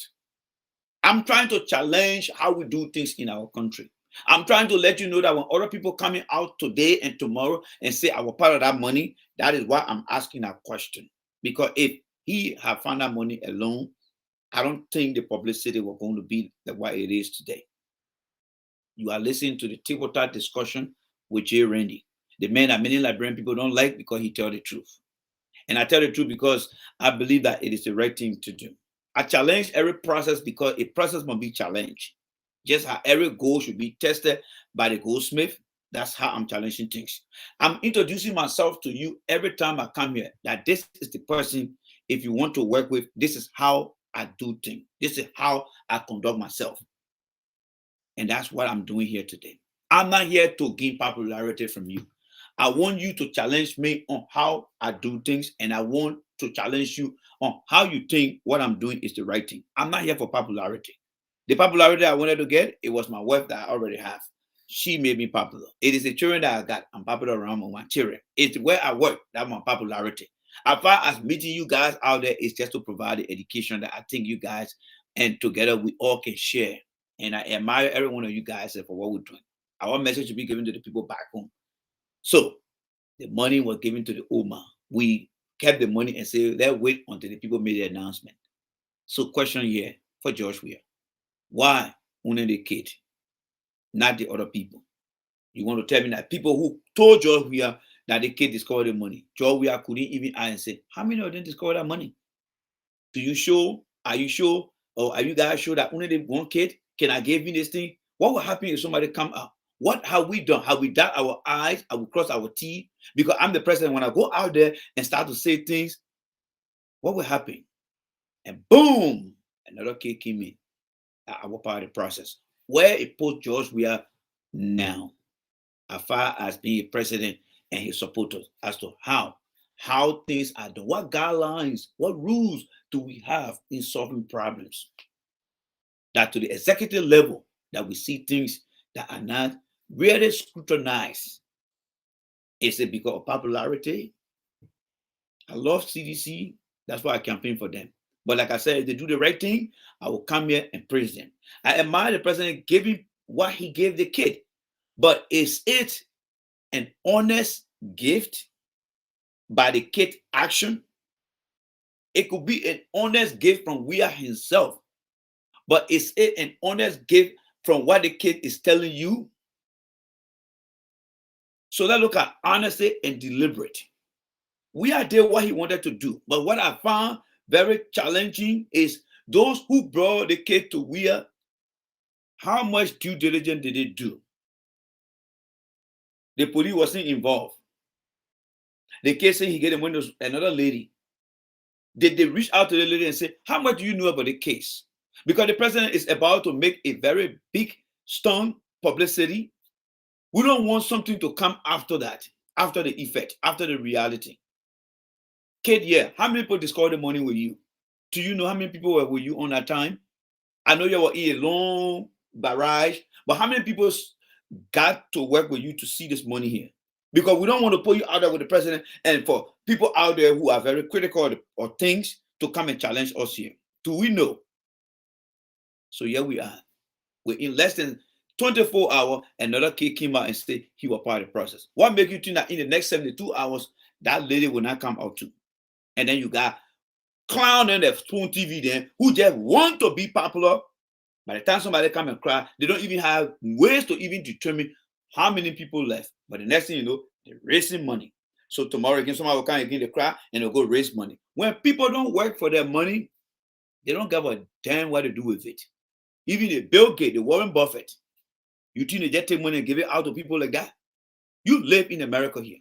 I'm trying to challenge how we do things in our country. I'm trying to let you know that when other people coming out today and tomorrow and say I was part of that money, that is why I'm asking that question. Because if he had found that money alone, I don't think the publicity was going to be the way it is today. You are listening to the tabletop discussion with Jay Randy, the man that many Liberian people don't like because he tells the truth. And I tell the truth because I believe that it is the right thing to do. I challenge every process because a process must be challenged. Just how every goal should be tested by the goldsmith, that's how I'm challenging things. I'm introducing myself to you every time I come here, that this is the person, if you want to work with, this is how I do things. This is how I conduct myself. And that's what I'm doing here today. I'm not here to gain popularity from you. I want you to challenge me on how I do things, and I want to challenge you on how you think what I'm doing is the right thing. I'm not here for popularity. The popularity I wanted to get, it was my wife that I already have. She made me popular. It is the children that I got. I'm popular around my children. It's where I work. That's my popularity. As far as meeting you guys out there, is just to provide the education that I think you guys, and together we all can share. And I admire every one of you guys for what we're doing. Our message should be given to the people back home. So the money was given to the old man. We kept the money and said, let's wait until the people made the announcement. So question here for George Weah. Why only the kid, not the other people? You want to tell me that people who told George Weah that the kid discovered the money, George Weah couldn't even ask and say, how many of them discovered that money? Do you sure? Are you sure? Or are you guys sure that only the one kid? Can I give you this thing? What will happen if somebody come out? What have we done? Have we dot our I's? Have we crossed our T? Because I'm the president. When I go out there and start to say things, what will happen? And boom, another kid came in. I was part of the process. Where it put George Weah now, as far as being a president and his supporters, as to how things are done, what guidelines, what rules do we have in solving problems? That to the executive level, that we see things that are not really scrutinized. Is it because of popularity? I love CDC. That's why I campaign for them. But like I said, if they do the right thing, I will come here and praise them. I admire the president giving what he gave the kid. But is it an honest gift by the kid action? It could be an honest gift from Weah himself. But is it an honest gift from what the kid is telling you? So let's look at honesty and deliberate. We are there what he wanted to do. But what I found very challenging is those who brought the case to where, how much due diligence did they do? The police wasn't involved. The case saying he gave them windows, another lady. Did they reach out to the lady and say, how much do you know about the case? Because the president is about to make a very big stunt publicity. We don't want something to come after that, after the effect, after the reality. Kate, yeah, how many people discovered the money with you? Do you know how many people were with you on that time? I know you were in a long barrage, but how many people got to work with you to see this money here? Because we don't want to put you out there with the president and for people out there who are very critical of things to come and challenge us here. Do we know? So here we are. We're in less than 24 hours, another kid came out and said he was part of the process. What makes you think that in the next 72 hours, that lady will not come out too? And then you got clown and the spoon TV then who just want to be popular. By the time somebody come and cry, they don't even have ways to even determine how many people left. But the next thing you know, they're raising money. So tomorrow again, somebody will come again, they cry and they'll go raise money. When people don't work for their money, they don't give a damn what to do with it. Even the Bill Gates, the Warren Buffett, you think they just take money and give it out to people like that? You live in America here.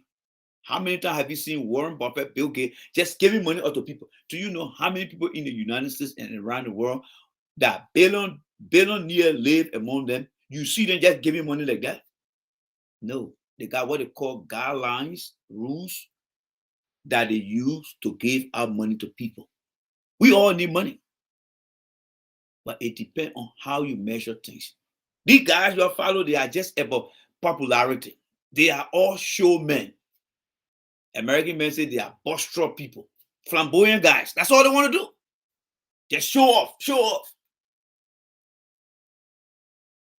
How many times have you seen Warren Buffett, Bill Gates just giving money out to people? Do you know how many people in the United States and around the world that billionaire live among them? You see them just giving money like that? No, they got what they call guidelines, rules that they use to give out money to people. We all need money, but it depends on how you measure things. These guys you follow, they are just about popularity. They are all showmen. American men say they are boisterous people, flamboyant guys. That's all they want to do. Just show off, show off.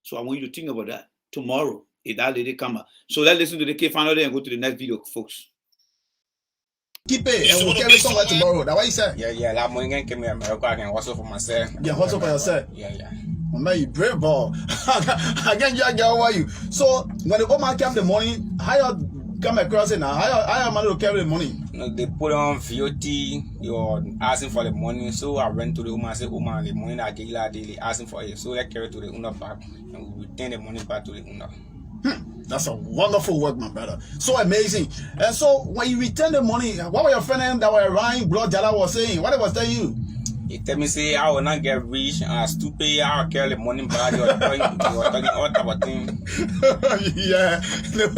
So I want you to think about that tomorrow if that lady come out. So let's listen to the kid finally and go to the next video, folks. Keep it and we'll carry somewhere tomorrow. That's what you said. Yeah. That money can me America. I can hustle for myself. Yeah, hustle for yourself. Yeah. Oh, man, you brave ball. I can't judge how you. So when the woman came the money, how you come across it now? How you manage to carry the money? No, they put on VOT. You're asking for the money. So I went to the woman and said, "Oh man, the money that I gave you daily asking for it." So I carry to the owner back and we return the money back to the owner. That's a wonderful work, my brother. So amazing. And so when you return the money, what were your friends that were around Blood Jala was saying? What they was telling you? He tell me say I will not get rich and stupid. I will carry the money back. They were talking all type of things. Yeah,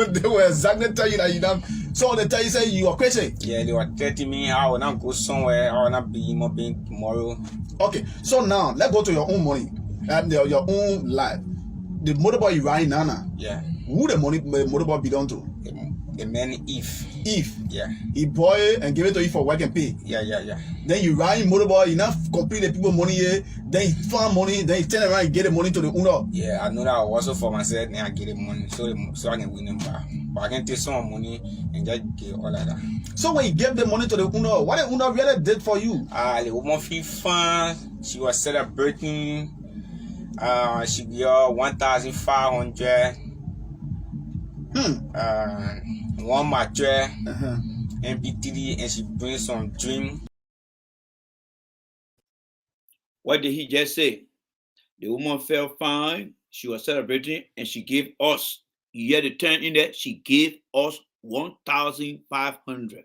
they were exactly telling you that you don't. So they tell you say you are crazy. Yeah, they were telling me I will not go somewhere. I will not be human being tomorrow. Okay, so now let's go to your own money and your own life. The motorbike you ride now. Yeah. Who the motorbike belong to? The man Eve. Yeah. He bought it and give it to you for work and pay. Yeah. Then you ride motorbike, you not complete the people money here. Then you find money. Then you turn around and get the money to the owner. Yeah, I know that I also for myself. Then I get the money, so I can win them back. But I can take some money and just get all of that. So when you gave the money to the owner, what the owner really did for you? The woman feel fun. She was celebrating. She got 1,500. One mattress, MP3, and she brings some drink. What did he just say? The woman felt fine. She was celebrating, and she gave us. You hear the turn in there? She gave us 1,500.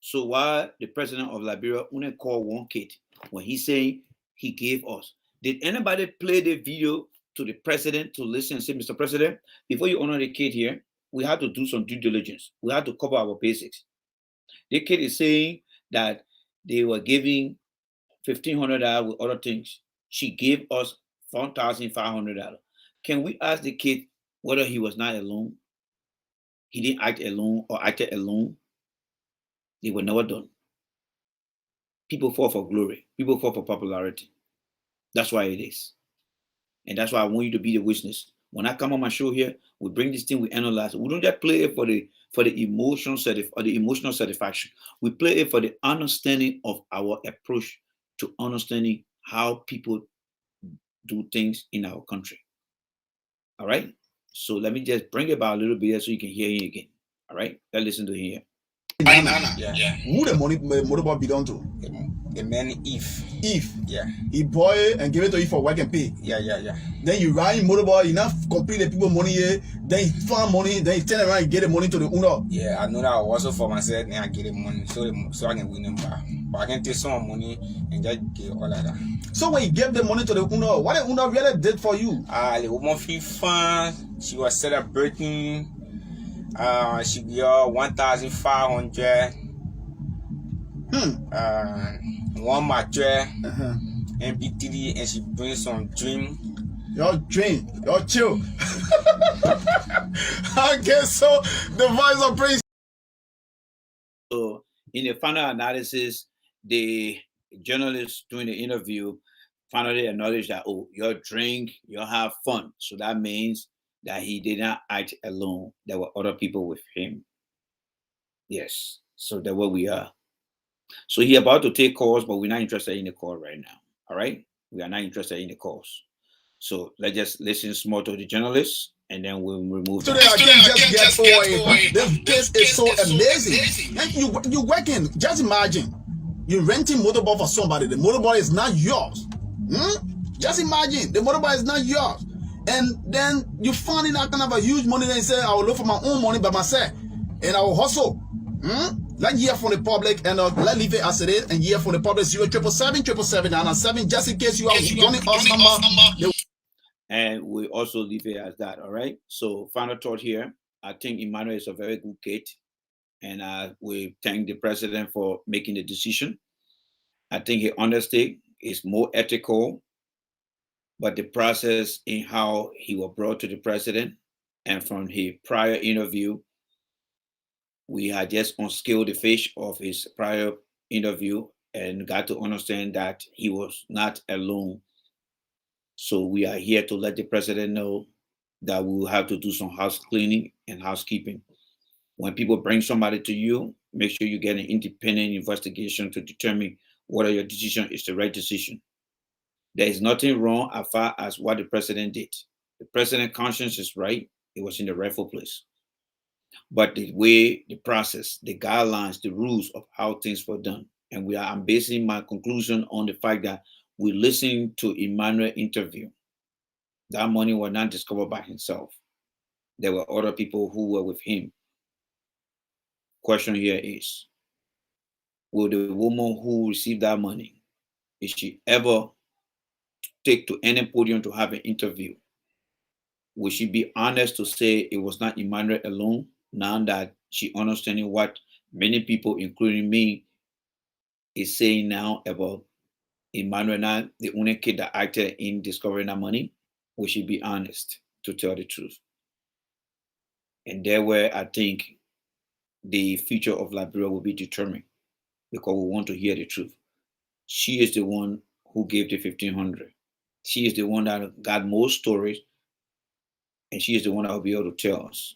So why the president of Liberia only called one kid when he saying he gave us? Did anybody play the video to the president to listen and say, Mr. President, before you honor the kid here, we have to do some due diligence. We have to cover our basics. The kid is saying that they were giving $1,500 with other things. She gave us $4,500. Can we ask the kid whether he was not alone? He didn't act alone or acted alone. They were never done. People fall for glory. People fall for popularity. That's why it is. And that's why I want you to be the witness. When I come on my show here, we bring this thing, we analyze it. We don't just play it for the emotional satisfaction. We play it for the understanding of our approach to understanding how people do things in our country. All right? So let me just bring it back a little bit so you can hear him again. All right, let's listen to him here. Yeah. Who the money motorball belong to? The man Eve. Yeah. He bought it and gave it to you for work and pay. Yeah. Then you ride motorball, you not complete the people money here, then you find money, then you turn around and get the money to the owner. Yeah, I know that also for myself, then I get the money so I can win them back. But I can take some money and just get all of that. So when you gave the money to the owner, what the owner really did for you? The woman feel fun. She was celebrating. She got 1,500. One mattress, MP3, and she brings some drink. Your drink, your chill. I guess so. The voice of praise. So in the final analysis, the journalist doing the interview finally acknowledged that, oh, your drink, you have fun. So that means that he did not act alone. There were other people with him. Yes. So that's where we are. So he about to take calls, but we're not interested in the call right now. All right? We are not interested in the calls. So let's just listen small to the journalist, and then we'll remove. Today I can just get away. This case is so amazing. And you working. Just imagine you're renting motorball for somebody. The motorball is not yours. Just imagine the motorball is not yours, and then you find that kind of a huge money. Then you say, I will look for my own money by myself, and I will hustle. Let's hear from the public, and let's leave it as it is, and hear from the public. 07777 just in case you are joining us number. And we also leave it as that. All right. So final thought here. I think Emmanuel is a very good kid, and we thank the president for making the decision. I think he understood it's more ethical, but the process in how he was brought to the president, and from his prior interview, we had just unscaled the face of his prior interview and got to understand that he was not alone. So we are here to let the president know that we will have to do some house cleaning and housekeeping. When people bring somebody to you, make sure you get an independent investigation to determine whether your decision is the right decision. There is nothing wrong as far as what the president did. The president's conscience is right. It was in the rightful place. But the way, the process, the guidelines, the rules of how things were done. And I'm basing my conclusion on the fact that we listened to Emmanuel's interview. That money was not discovered by himself. There were other people who were with him. Question here is, will the woman who received that money, is she ever take to any podium to have an interview? Will she be honest to say it was not Emmanuel alone, now that she understanding what many people, including me, is saying now about Emmanuel not the only kid that acted in discovering that money? Will she be honest to tell the truth? And there where I think the future of Liberia will be determined, because we want to hear the truth. She is the one who gave the 1,500. She is the one that got most stories, and she is the one that will be able to tell us.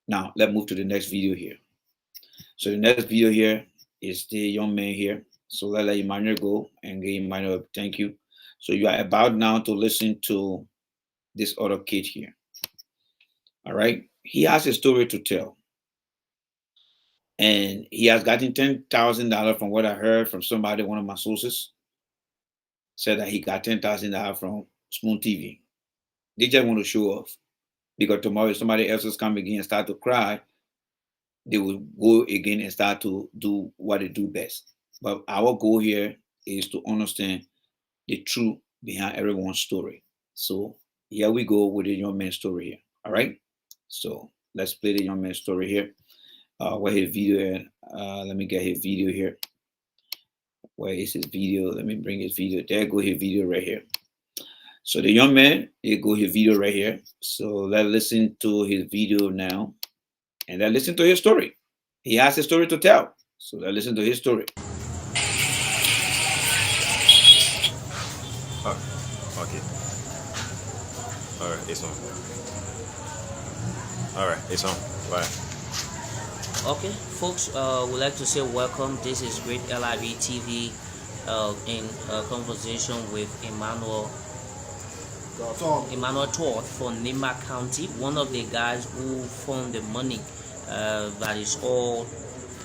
Now, let's move to the next video here. So the next video here is the young man here. So let Emmanuel go and give Emmanuel thank you. So you are about now to listen to this other kid here. All right. He has a story to tell. And he has gotten $10,000 from what I heard from somebody, one of my sources, said that he got $10,000 from Spoon TV. They just want to show off. Because tomorrow if somebody else is coming again and start to cry, they will go again and start to do what they do best. But our goal here is to understand the truth behind everyone's story. So here we go with the young man's story here. All right. So let's play the young man's story here. Where his video at? Let me get his video here. Where is his video? Let me bring his video. There go his video right here. So the young man, here go his video right here. So let's listen to his video now. And then listen to his story. He has a story to tell. So let's listen to his story. Okay. All right, it's on. All right, it's on. Bye. Okay, folks, would like to say welcome. This is Great LIB TV in conversation with Emmanuel. Emmanuel Todd from Nima County, one of the guys who found the money that is all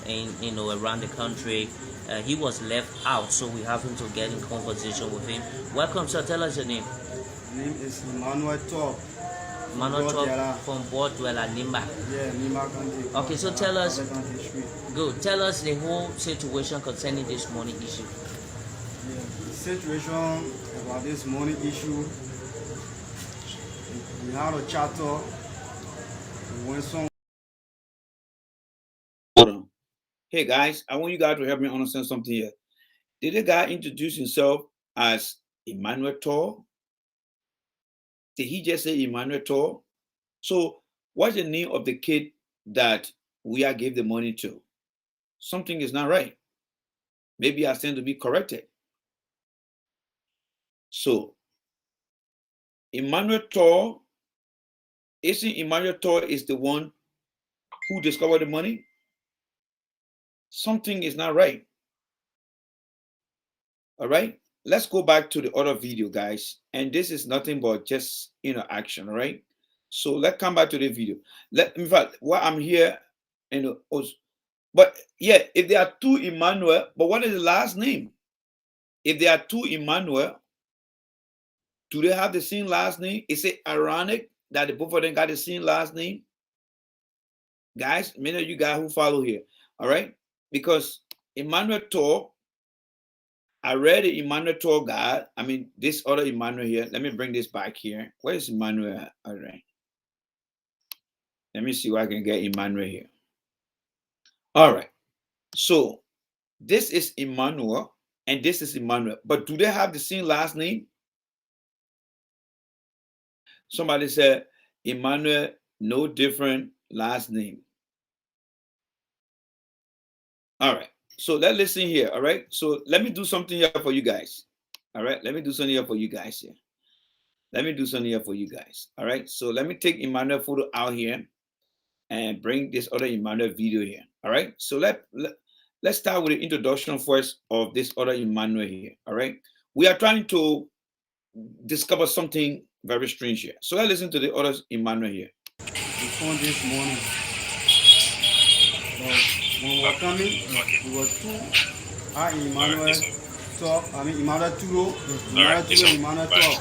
around the country. He was left out, so we happen to get in conversation with him. Welcome, sir. Tell us your name. My name is Emmanuel Top. Emmanuel Todd from Bordwella, Nima. Yeah, Nima County. Okay, so tell us. Good. Tell us the whole situation concerning this money issue. Yeah, the situation about this money issue. We had a chatter. We went some. Hold on. Hey guys, I want you guys to help me understand something here. Did the guy introduce himself as Emmanuel Tor? Did he just say Emmanuel Tor? So what's the name of the kid that we are gave the money to? Something is not right. Maybe I stand to be corrected. So Emmanuel Tor, isn't Emmanuel Tor is the one who discovered the money? Something is not right. All right, let's go back to the other video, guys. And this is nothing but just action. All right, so let's come back to the video. In fact, while I'm here, but yeah, if there are two Emmanuel, but what is the last name? If there are two Emmanuel, do they have the same last name? Is it ironic that the both of them got the same last name? Guys, many of you guys who follow here, all right? Because Emmanuel Tor, I read the Emmanuel Tor God. I mean, this other Emmanuel here. Let me bring this back here. Where is Emmanuel? All right. Let me see where I can get Emmanuel here. All right. So this is Emmanuel and this is Emmanuel. But do they have the same last name? Somebody said Emmanuel, no different last name. All right. So let's listen here. All right. So let me do something here for you guys. All right. Let me do something here for you guys here. Let me do something here for you guys. All right. So let me take Emmanuel photo out here and bring this other Emmanuel video here. All right. So let's start with the introduction first of this other Emmanuel here. All right. We are trying to discover something very strange here. So let's listen to the other Emmanuel here. We found this morning. When we were coming, we were two. Emmanuel Top. Emmanuel Turo. Emmanuel Top.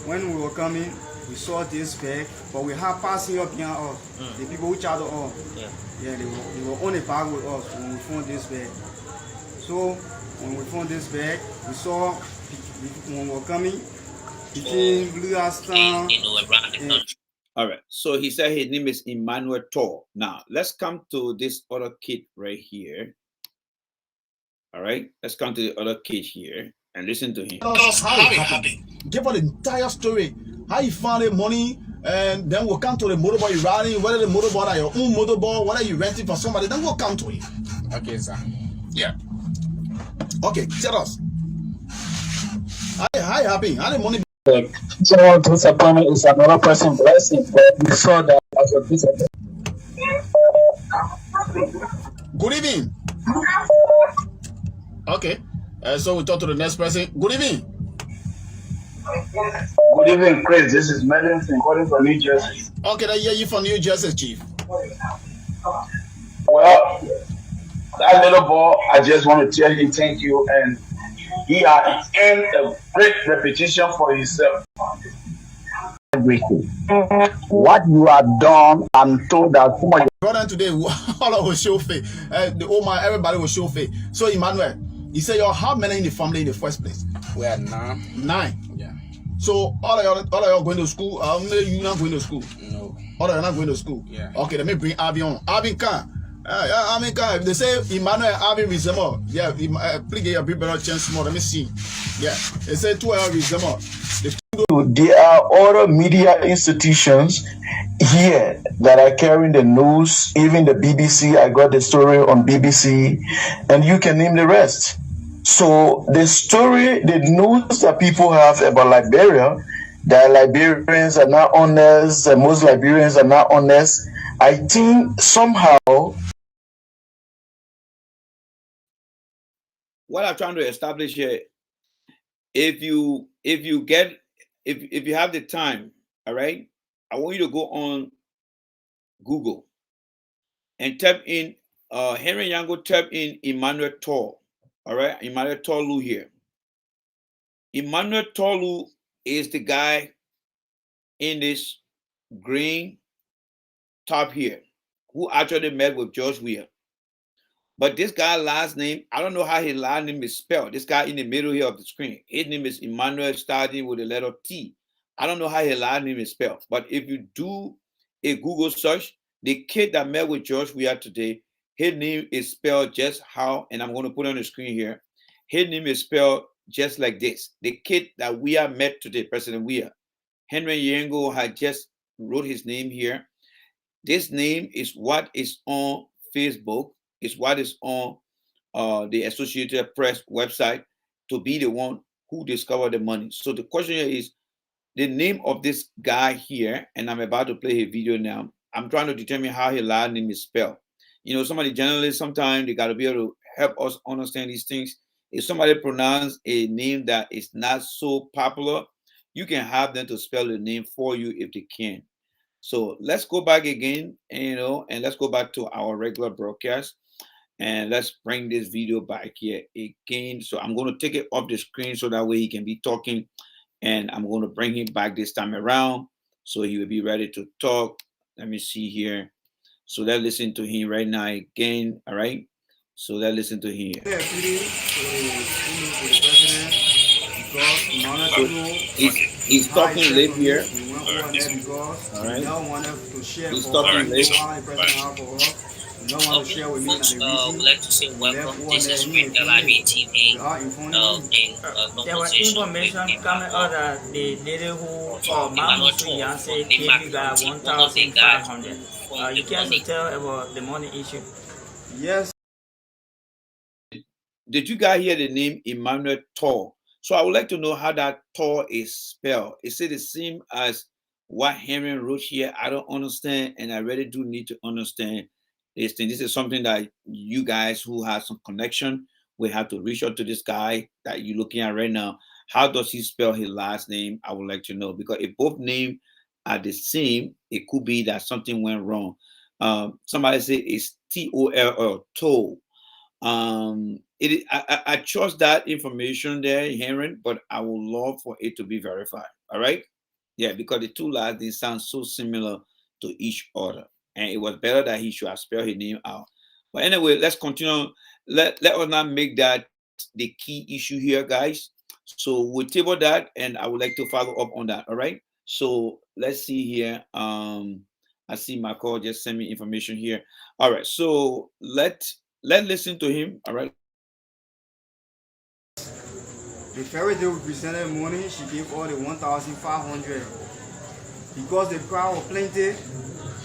When we were coming, we saw this bag, but we had passing up behind us. The people who chatted us. Yeah, they were on the bag with us when we found this bag. So when we found this bag, we saw when we were coming between Blue Aston and all right, so he said his name is Emmanuel Tor. Now, let's come to this other kid right here. All right, let's come to the other kid here and listen to him. How it happened. Give us the entire story. How you found the money, and then we'll come to the motorboy you're riding, whether the motorboy are your own motorboy, whether you're renting for somebody, then we'll come to it. Okay, sir. Yeah. Okay, tell us. How it happened? How the money? Someone disappointment is another person's blessing, but we saw that as a disappointment. Good evening. Okay, so we talk to the next person. Good evening. Good evening, Chris. This is Medicine calling from New Jersey. Okay, I hear you from New Jersey, Chief. Well, that little boy, I just want to tell him thank you, and he has earned a great reputation for himself. Everything. What you have done, I'm told that some of your brother today, all of us show faith. Everybody will show faith. So, Emmanuel, you say you how many in the family in the first place? We are 9. 9. Yeah. So all of y'all going to school? How many you not going to school? No. All of y'all not going to school? Yeah. Okay, let me bring Abby on. Abby can. If they say Emmanuel Abby resemble, yeah, please get your big better chance more. Let me see. Yeah, they say 2 resemble. there are other media institutions here that are carrying the news, even the BBC. I got the story on BBC, and you can name the rest. So the story, the news that people have about Liberia, that Liberians are not honest, that most Liberians are not honest, I think somehow. What I'm trying to establish here, if you get if you have the time, all right, I want you to go on Google and type in Henry Yango, type in Emmanuel Tor. All right, Emmanuel Tolu here. Emmanuel Tolu is the guy in this green top here who actually met with George Weah. But this guy's last name, I don't know how his last name is spelled. This guy in the middle here of the screen, his name is Emmanuel, starting with the letter T. I don't know how his last name is spelled. But if you do a Google search, the kid that met with George Weah today, his name is spelled just how, and I'm going to put on the screen here. His name is spelled just like this. The kid that Weah met today, President Weah, Henry Yango, had just wrote his name here. This name is what is on Facebook, is what is on the Associated Press website to be the one who discovered the money. So the question here is the name of this guy here, and I'm about to play his video now. I'm trying to determine how his last name is spelled. You know, some of the journalists, sometimes they got to be able to help us understand these things. If somebody pronounce a name that is not so popular, you can have them to spell the name for you if they can. So let's go back again, and let's go back to our regular broadcast, and let's bring this video back here again. So I'm going to take it off the screen so that way he can be talking, and I'm going to bring him back this time around so he will be ready to talk. Let me see here. So let's listen to him right now again. All right. So let's listen to him. He's talking live here. All right. He's talking live. Folks, would like to say welcome. This is LIBERIA TV. There was information coming out that the lady who Mama Fiance gave you guys 1,500. You can tell about the money issue. Yes. Did you guys hear the name Emmanuel Tor? So I would like to know how that Tor is spelled. Is it the same as what Henry wrote here? I don't understand, and I really do need to understand this thing. This is something that you guys who have some connection will have to reach out to this guy that you're looking at right now. How does he spell his last name? I would like to know, because if both names are the same, it could be that something went wrong. Somebody say it's T-O-L-L, Toll. I trust that information there, Henry, but I would love for it to be verified. All right. Yeah, because the two last names sound so similar to each other, and it was better that he should have spelled his name out. But anyway, let's continue. Let us not make that the key issue here, guys. So we'll table that, and I would like to follow up on that. All right. So let's see here. I see my call just send me information here. All right. So let's listen to him. All right. The very day we presented money, she gave all the 1,500 because the crowd was plenty,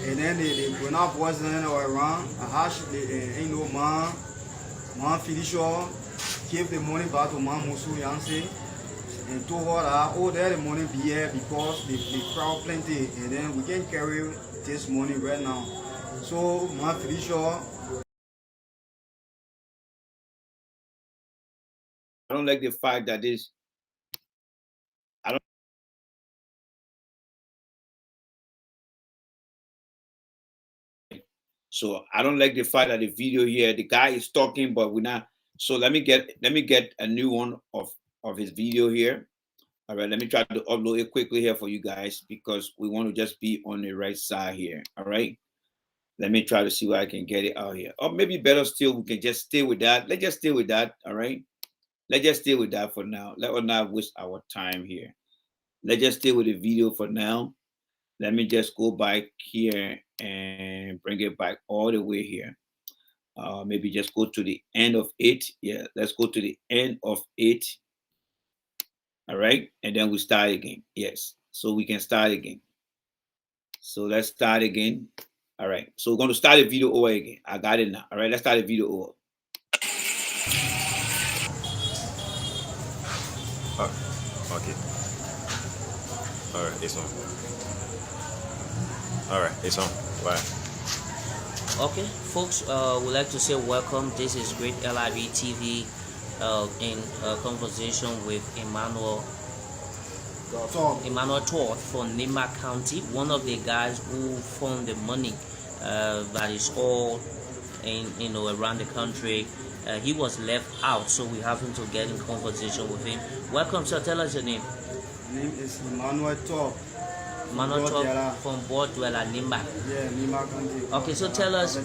and then the grown-up boys around. And how she ain't no man Felicia gave the money back to Man Musu Yansi and told her that, oh, there the money be here because the crowd plenty, and then we can carry this money right now. So Man Felicia. I don't like the fact that this. So I don't like the fact that the video here, the guy is talking, but we're not. So let me get a new one of his video here. All right, let me try to upload it quickly here for you guys because we want to just be on the right side here. All right. Let me try to see where I can get it out here. Or maybe better still, we can just stay with that. Let's just stay with that. All right. Let's just stay with that for now. Let us not waste our time here. Let's just stay with the video for now. Let me just go back here and bring it back all the way here. Maybe just go to the end of it. Yeah, let's go to the end of it. All right, and then we start again. Yes, so we can start again. So let's start again. All right, so we're going to start the video over again. I got it now. All right, let's start the video over. Okay. All right, it's on. All right, it's on. Bye. Okay, folks, we'd like to say welcome. This is Great LIBERIA TV in conversation with Emmanuel Emmanuel Todd from Nema County, one of the guys who found the money that is all around the country. He was left out, so we happen to get in conversation with him. Welcome, sir. Tell us your name. My name is Emmanuel Todd. Emmanuel Todd from Board Dweller, Nema. Yeah, Nema County. Okay, so tell us.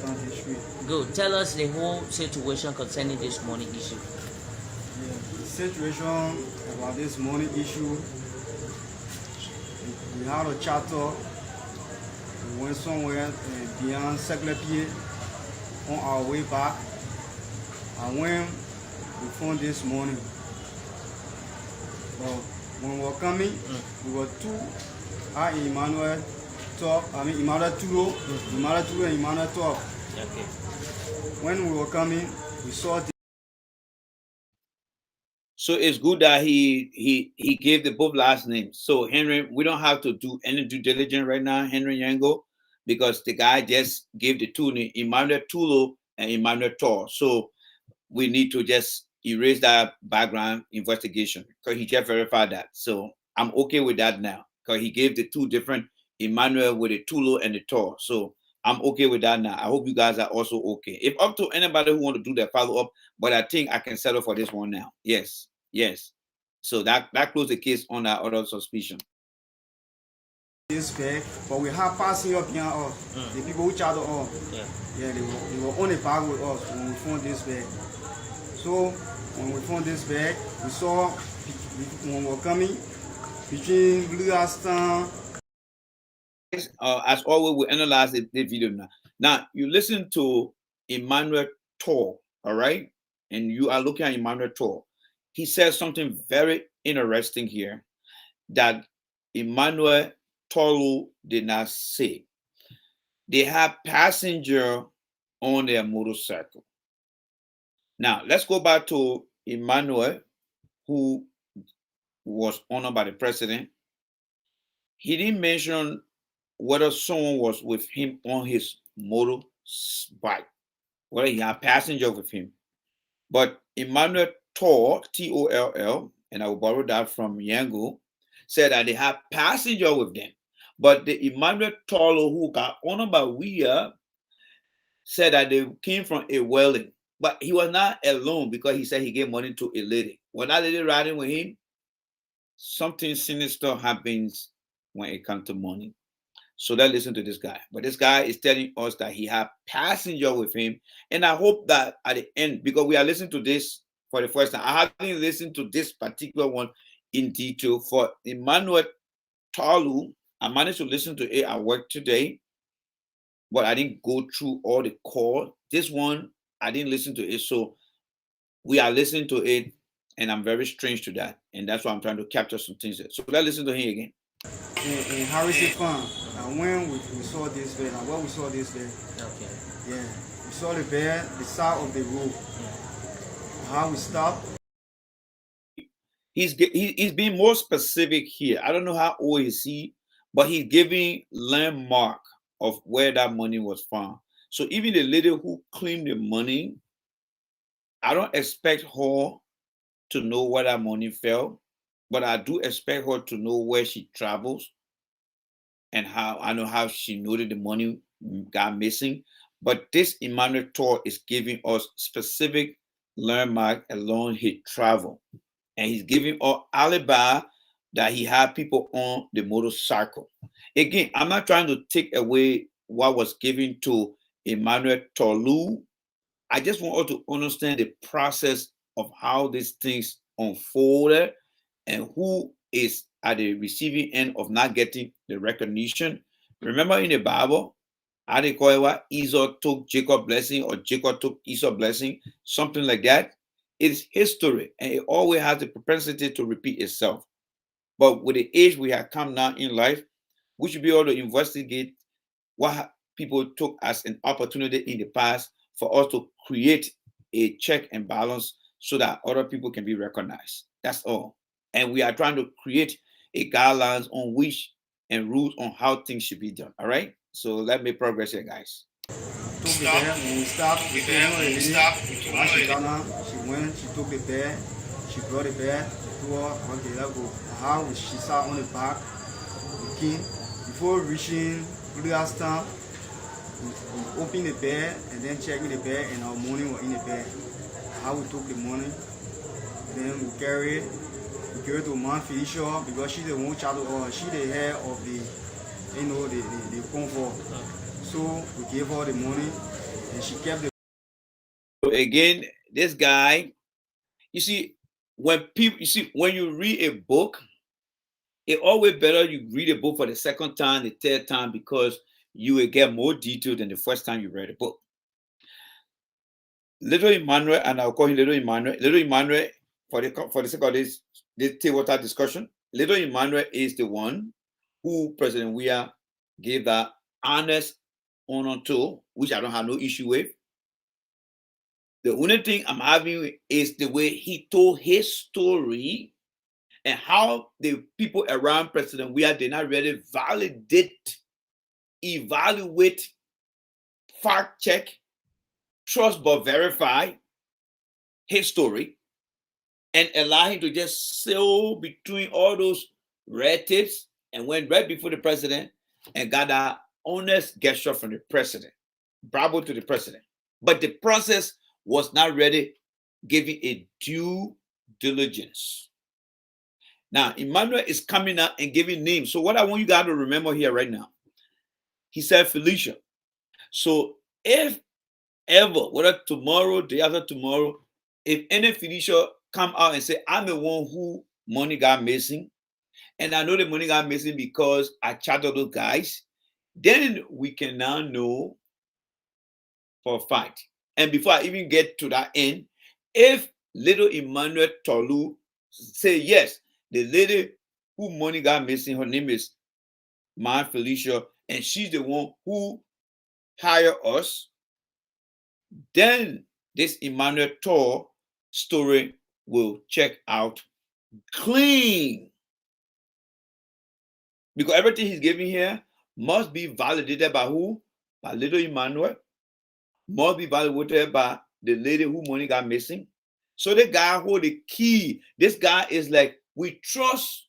Good. Tell us the whole situation concerning this money issue. Yeah, the situation about this money issue. We had a charter. We went somewhere beyond Secretary on our way back. And when we found this money, but when we were coming, we were two. Emmanuel Top, Emmanuel Turo, Emmanuel Turo and Emmanuel Top. Okay. When we were coming, we saw the So it's good that he gave the both last names. So Henry, we don't have to do any due diligence right now, Henry Yango, because the guy just gave the two names, Emmanuel Tulo and Emmanuel Tor. So we need to just erase that background investigation because he just verified that. So I'm okay with that now because he gave the two different Emmanuel with the Tulo and the Tor. So I'm okay with that now. I hope you guys are also okay. If up to anybody who want to do their follow-up, but I think I can settle for this one now. Yes. Yes. So that closed the case on that other suspicion. this bag, but we have passing up behind us. The people who chartered us. Yeah, they were on the bag with us when we found this bag. So when we found this bag, we saw when we were coming between Blue Aston. As always, we analyze the video now. Now you listen to Emmanuel Tor, all right, and you are looking at Emmanuel Tor. He says something very interesting here that Emmanuel Tolu did not say. They have passenger on their motorcycle. Now let's go back to Emmanuel, who was honored by the president. He didn't mention whether someone was with him on his motorbike, whether he had passenger with him. But Emmanuel Toll, T-O-L-L, and I will borrow that from Yango, said that they had passenger with them. But the Emmanuel Toll who got honored by WIA said that they came from a wedding. But he was not alone because he said he gave money to a lady. When that lady riding with him, something sinister happens when it comes to money. So let's listen to this guy. But this guy is telling us that he had passenger with him. And I hope that at the end, because we are listening to this for the first time, I haven't listened to this particular one in detail. For Emmanuel Talu, I managed to listen to it at work today, but I didn't go through all the call. This one, I didn't listen to it. So we are listening to it, and I'm very strange to that. And that's why I'm trying to capture some things there. So let's listen to him again. In Harrison Farm, and when we saw this bed, and when we saw this bed, yeah, we saw the bed, the side of the road, how we stopped. He's being more specific here. I don't know how old is he, but he's giving landmark of where that money was found. So even the lady who claimed the money, I don't expect her to know where that money fell, but I do expect her to know where she travels and how I know how she noted the money got missing. But this Emmanuel Tor is giving us specific landmark along his travel. And he's giving us alibi that he had people on the motorcycle. Again, I'm not trying to take away what was given to Emmanuel Tolu. I just want us to understand the process of how these things unfolded and who is at the receiving end of not getting the recognition. Remember in the Bible, how they call it what? Esau took Jacob's blessing or Jacob took Esau's blessing, something like that. It's history and it always has the propensity to repeat itself. But with the age we have come now in life, we should be able to investigate what people took as an opportunity in the past for us to create a check and balance so that other people can be recognized. That's all. And we are trying to create a guidelines on which and rules on how things should be done. All right. So let me progress here, guys. Took the bed, when we stopped, we told her, she went, she took the bed, she brought the bed, told her, okay, let's go. How she sat on the back, we came. Before reaching Blue Town, we opened the bed and then checking the bed, and our money was in the bed. How we took the money, then we carried it to Mount Felicia because she's the one child, or she the head of the, you know, the convoy. So we gave her the money, and she kept the. So again, this guy, you see, when you read a book, it's always better you read a book for the second time, the third time, because you will get more detail than the first time you read a book. Little Emmanuel, and I'll call him Little Emmanuel. Little Emmanuel, for the sake of this water discussion, Little Emmanuel is the one who President Weah gave that honest honor to, which I don't have no issue with. The only thing I'm having is the way he told his story and how the people around President Weah did not really validate, evaluate, fact check, trust but verify his story, and allow him to just sail between all those red tapes and went right before the president and got that honest gesture from the president. Bravo to the president. But the process was not ready, giving a due diligence. Now, Emmanuel is coming out and giving names. So what I want you guys to remember here right now, he said Felicia. So if ever, whether tomorrow, day after tomorrow, if any Felicia come out and say, I'm the one who money got missing, and I know the money got missing because I chatted those guys, then we can now know for a fact. And before I even get to that end, if little Emmanuel Tolu say yes, the lady who money got missing, her name is Ma Felicia, and she's the one who hired us, then this Emmanuel Tolu story will check out clean. Because everything he's giving here must be validated by who? By little Emmanuel. Must be validated by the lady who money got missing. So the guy hold the key. This guy is like, we trust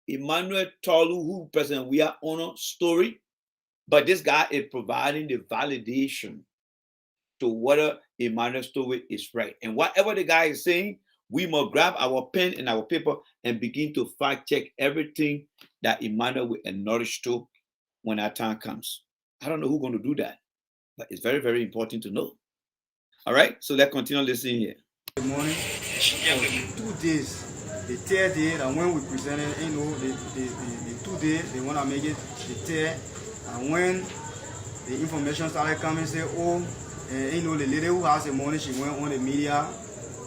Emmanuel Tolu, who President Weah honor story, but this guy is providing the validation to whether Emmanuel's story is right. And whatever the guy is saying, we must grab our pen and our paper and begin to fact check everything that Emmanuel will acknowledge to when that time comes. I don't know who's going to do that, but it's very, very important to know. All right, so let's continue listening here. Good morning. For 2 days. The third day, and when we presented, you know, the 2 days, they want to make it the third. And when the information started coming, say, oh, you know, the lady who has the money, she went on the media.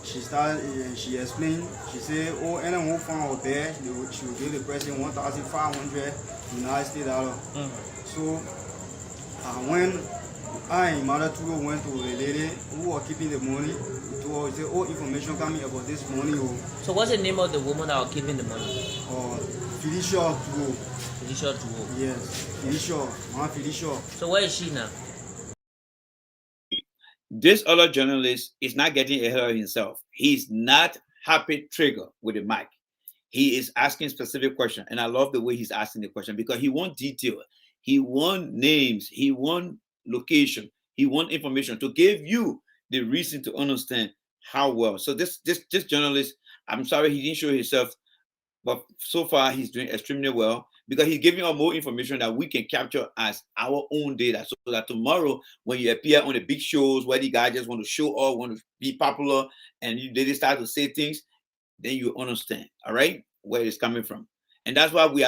She started, she explained, she said, oh, anyone who found her bed, she will give the president $1,500 United States dollars. So, when I and Mother Turo went to the lady who was keeping the money, to her, say, oh, information coming about this money. So what's the name of the woman that was keeping the money? Felicia Turo. Felicia Turo. Yes, Felicia, Felicia. So where is she now? This other journalist is not getting ahead of himself. He's not happy trigger with the mic. He is asking specific questions. And I love the way he's asking the question because he wants detail. He wants names. He wants location. He wants information to give you the reason to understand how well. So this journalist, I'm sorry he didn't show himself, but so far he's doing extremely well because he's giving us more information that we can capture as our own data, so that tomorrow when you appear on the big shows where the guys just want to show off, want to be popular, and they start to say things, then you understand, all right, where it's coming from. And that's why we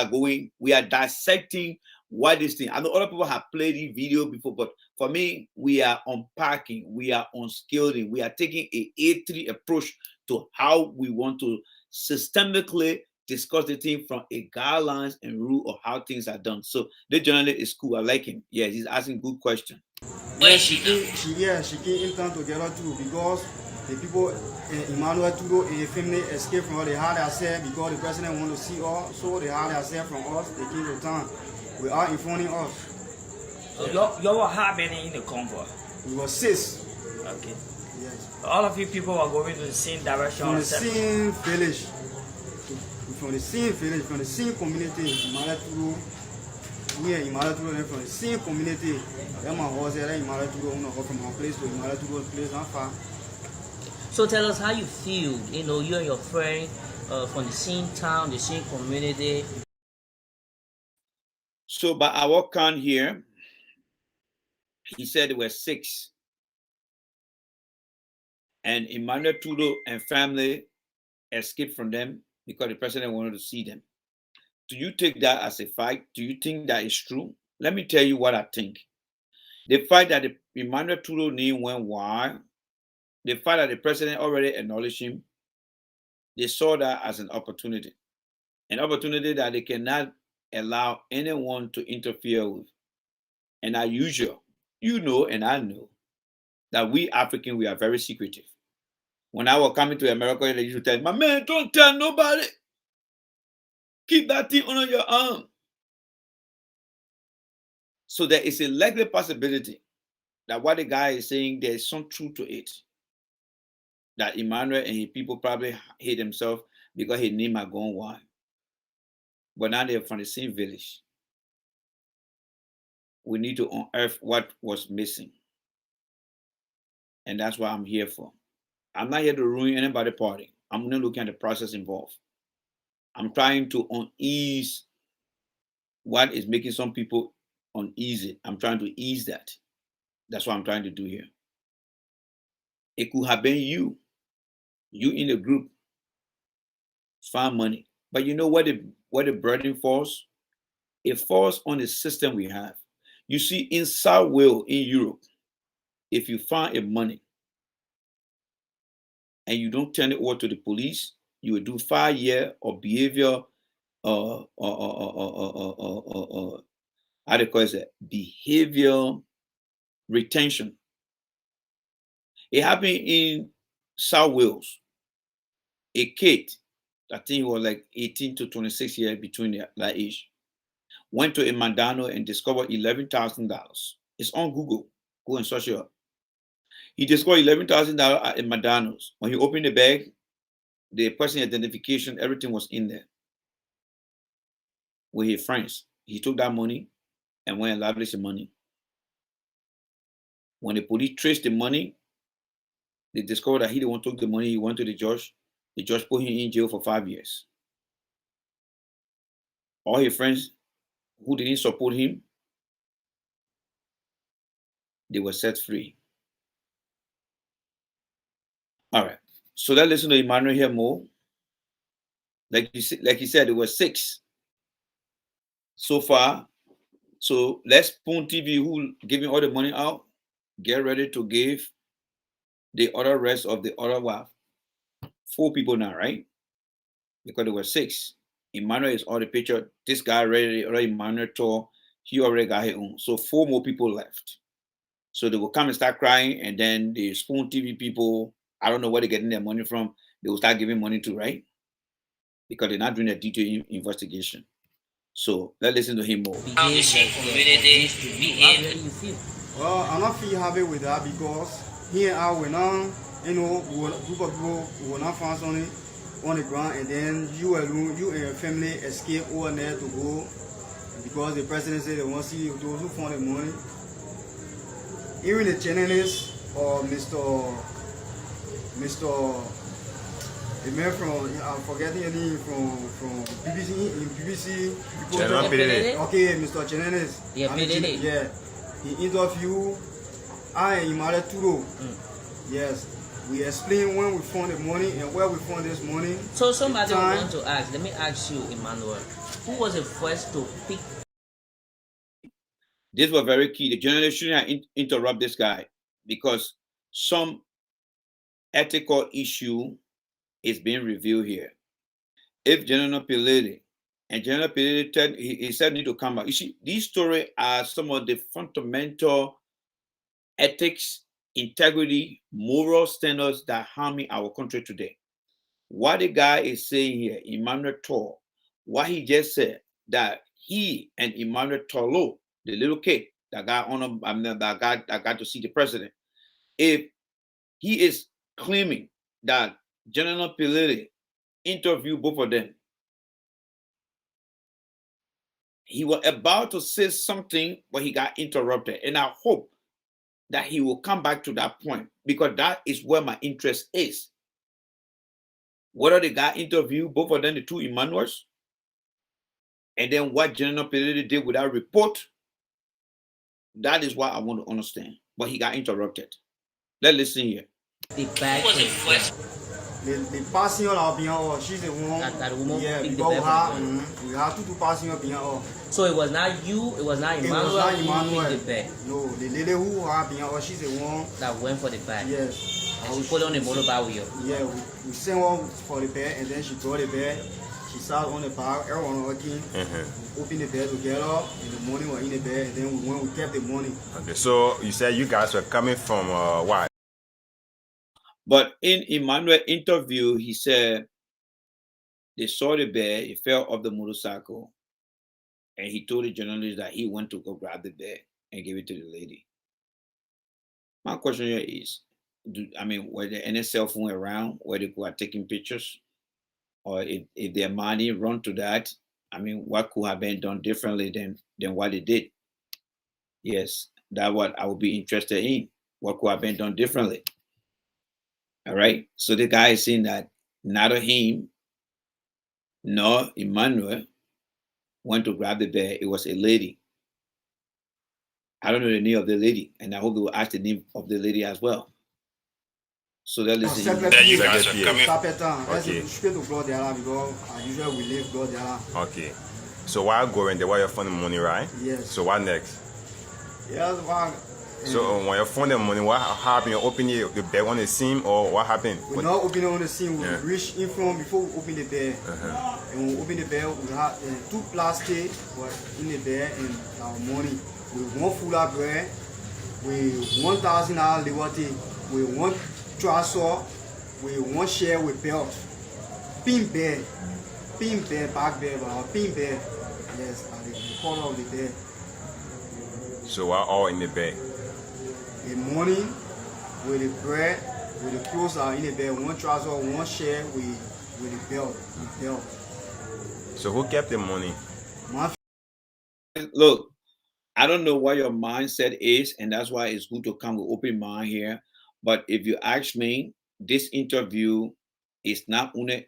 are dissecting what this thing. I know other people have played the video before, but for me, we are unpacking, we are unscaling, we are taking a A3 approach to how we want to systemically discuss the thing from a guidelines and rule of how things are done. So the journalist is cool. I like him. Yeah, he's asking good question. Yeah, she came in time together too because the people Emmanuel Turo and his family escaped from her. They had themselves because the president wanted to see her, so they had themselves from us. They came to town. We are informing us. So y'all were happening in the convoy? We were 6. Okay. Yes. All of you people were going to the same direction. From the same village. from the same village, from the same community. Imada Turo, we and Imada Turo from the same community. Them my horse there, Imada Turo, from our place to Imada Turo place not far. So tell us how you feel. You know, you and your friend from the same town, the same community. So by our count here, he said there were 6. And Emmanuel Tudo and family escaped from them because the president wanted to see them. Do you take that as a fact? Do you think that is true? Let me tell you what I think. The fact that Emmanuel Tudo name went wild, the fact that the president already acknowledged him, they saw that as an opportunity that they cannot allow anyone to interfere with. And as usual, you know and I know that we Africans, we are very secretive. When I was coming to America, they used to tell me, my man, don't tell nobody. Keep that thing under your arm. So there is a likely possibility that what the guy is saying, there's some truth to it. That Emmanuel and his people probably hate himself because his name had gone wild. But now they're from the same village. We need to unearth what was missing. And that's what I'm here for. I'm not here to ruin anybody's party. I'm not looking at the process involved. I'm trying to unease what is making some people uneasy. I'm trying to ease that. That's what I'm trying to do here. It could have been you in the group, found money. But you know where the burden falls? It falls on the system we have. You see, in South Wales, in Europe, if you find a money and you don't turn it over to the police, you will do 5 years of behavior, how do you call it? Behavior retention. It happened in South Wales. A kid, I think he was like 18 to 26 years between that age, went to a Mandano and discovered $11,000. It's on Google. Go and search it up. He discovered $11,000 at a Mandano's. When he opened the bag, the person identification, everything was in there. With his friends, he took that money and went and lavished the money. When the police traced the money, they discovered that he the one took the money. He went to the judge. The judge put him in jail for 5 years. All his friends who didn't support him, they were set free. All right. So let's listen to Emmanuel here more. Like he said, there were 6 so far. So let's Spoon TV, who giving all the money out, get ready to give the other rest of the other 4 people now, right? Because there were 6. Emmanuel is all the picture. This guy already Emmanuel told, he already got his own. So 4 more people left. So they will come and start crying, and then the Spoon TV people, I don't know where they're getting their money from, they will start giving money to, right? Because they're not doing a detailed investigation. So let's listen to him more. Well, I'm not feel happy with that because here I will not, group of people will not find something on the ground, and then you alone, you and your family escape over there to go because the president said they want to see those who found the money. Even the journalist or Mr. The man from, I'm forgetting your name, from BBC. Okay, Mr. Journalist. Yeah, yeah. He interviewed I and Imada Turo. Yes. We explain when we found the money and where we found this money. So somebody want to ask, let me ask you, Emmanuel, who was the first to pick? This was very key. The journalist shouldn't interrupt this guy because some ethical issue is being revealed here. If General Pilete and General Pilete, he said need to come back. You see, these stories are some of the fundamental ethics, integrity, moral standards that harming our country today. What the guy is saying here, Emmanuel Tor, what he just said, that he and Emmanuel Tolo, the little kid that got on, that got to see the president, if he is claiming that General Pilete interviewed both of them, he was about to say something, but he got interrupted. And I hope that he will come back to that point, because that is where my interest is. Whether they got interviewed, both of them, the two Emmanuels, and then what General Pelé did with that report, that is what I want to understand. But he got interrupted. Let's listen here. The bag was Les patients là bien oh, she's the one. That woman Yeah, picked the because bag. we have two patients bien oh. So it was not you, it was not It Emmanuel, was not who Emmanuel. picked the bag No, the lady who have bien oh, she's the one. that went for the bag. Yes. And she put it on the motorbike with you. Yeah, we sent one for the bed, and then she brought the bed. She sat on the bag, everyone working. Opened the bed together. In the morning, we were in the bed, and then we kept the money. Okay, so you said you guys were coming from what? But in Emmanuel interview, he said they saw the bear, he fell off the motorcycle, and he told the journalist that he went to go grab the bear and give it to the lady. My question here is, were there any cell phone around where they were taking pictures? Or if their money run to that, what could have been done differently than what they did? Yes, that's what I would be interested in. What could have been done differently? All right. So the guy is saying that neither him nor Emmanuel went to grab the bear. It was a lady. I don't know the name of the lady, and I hope they will ask the name of the lady as well. So that listen. You guys are coming. Okay. Because I usually we live go there. Okay. So while going there, while you're funding money, right? Yes. So what next? Yes, So when you found the money, what happened? You open the bag on the scene, or what happened? We not open on the scene. We reach in front before we open the bag. And when we open the bag, we have two plastic in the bag and our money. With one full of bread, with $1,000 liberty, with one trouser, with one share with belt. Pin bag, back bag, pin bag. Yes, at the corner of the bag. So we're all in the bag. The money, with the bread, with the clothes are in the bag, one trouser, one share with the belt. So who kept the money? Look, I don't know what your mindset is, and that's why it's good to come with open mind here. But if you ask me, this interview is not only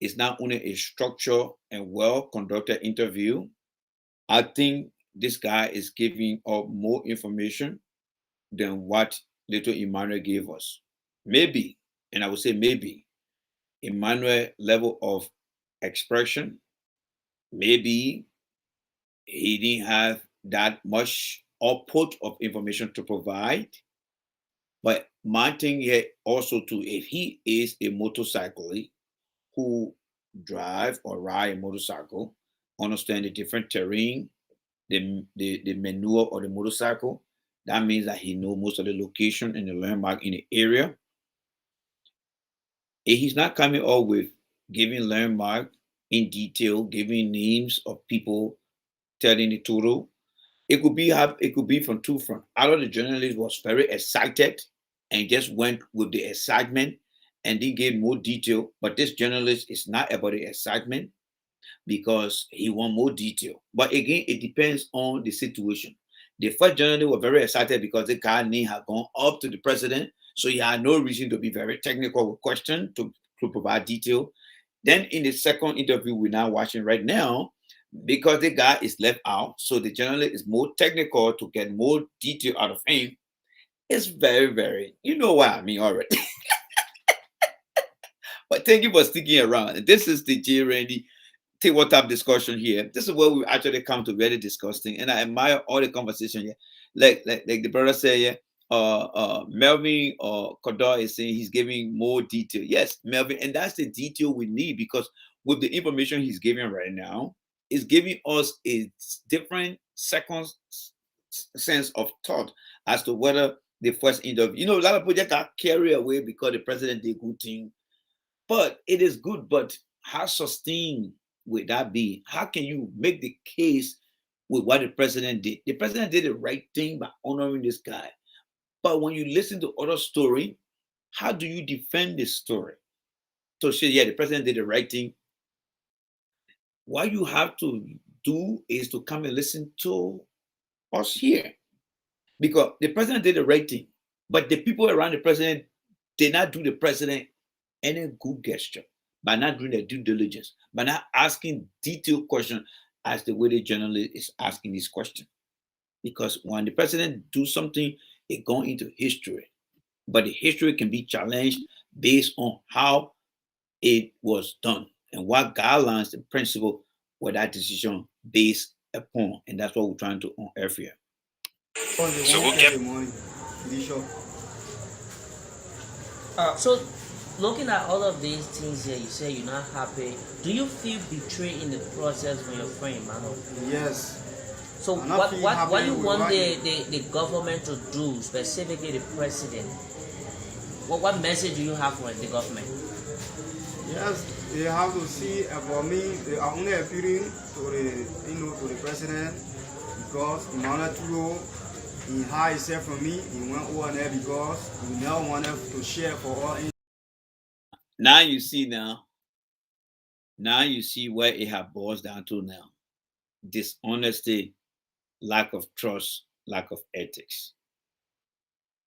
a structured and well-conducted interview. I think this guy is giving up more information than what little Emmanuel gave us. Maybe, and I would say maybe, Emmanuel level of expression, maybe he didn't have that much output of information to provide. But my thing here also too, if he is a motorcyclist who drive or ride a motorcycle, understand the different terrain, the maneuver of the motorcycle, that means that he knows most of the location and the landmark in the area. If he's not coming up with giving landmark in detail, giving names of people, telling the total, it could be from two fronts. Either the journalist was very excited and just went with the excitement and they gave more detail, but this journalist is not about the excitement because he want more detail. But again, it depends on the situation. The first journalist was very excited because the guy name had gone up to the president, so he had no reason to be very technical with question to provide detail. Then in the second interview we're now watching right now, because the guy is left out, so the journalist is more technical to get more detail out of him. It's very, very, you know what I mean already. But thank you for sticking around. This is the J. Randy Take What Up discussion here. This is where we actually come to really discuss things. And I admire all the conversation here. Like the brother said, Melvin or Kodor is saying he's giving more detail. Yes, Melvin, and that's the detail we need, because with the information he's giving right now, it's giving us a different second sense of thought as to whether the first interview, a lot of people just got carried away because the president did good thing. But it is good, but how sustained would that be? How can you make the case with what the president did? The president did the right thing by honoring this guy. But when you listen to other story, how do you defend this story? So say, yeah, the president did the right thing. Why you have to do is to come and listen to us here. Because the president did the right thing, but the people around the president did not do the president any good gesture by not doing their due diligence, by not asking detailed questions as the way the journalist is asking this question. Because when the president do something, it goes into history. But the history can be challenged based on how it was done and what guidelines and principle were that decision based upon. And that's what we're trying to unearth here. So we'll get the money. Bishop. So, looking at all of these things here, you say you're not happy. Do you feel betrayed in the process from your friend, Emmanuel? Yes. So, what do you want the government to do, specifically the president? What message do you have for the government? Yes, they have to see about me. They are only appealing to the president because Emmanuel Turo, he hid himself from me. He went over there because he never wanted to share for all. Now you see you see where it has boils down to now. Dishonesty, lack of trust, lack of ethics.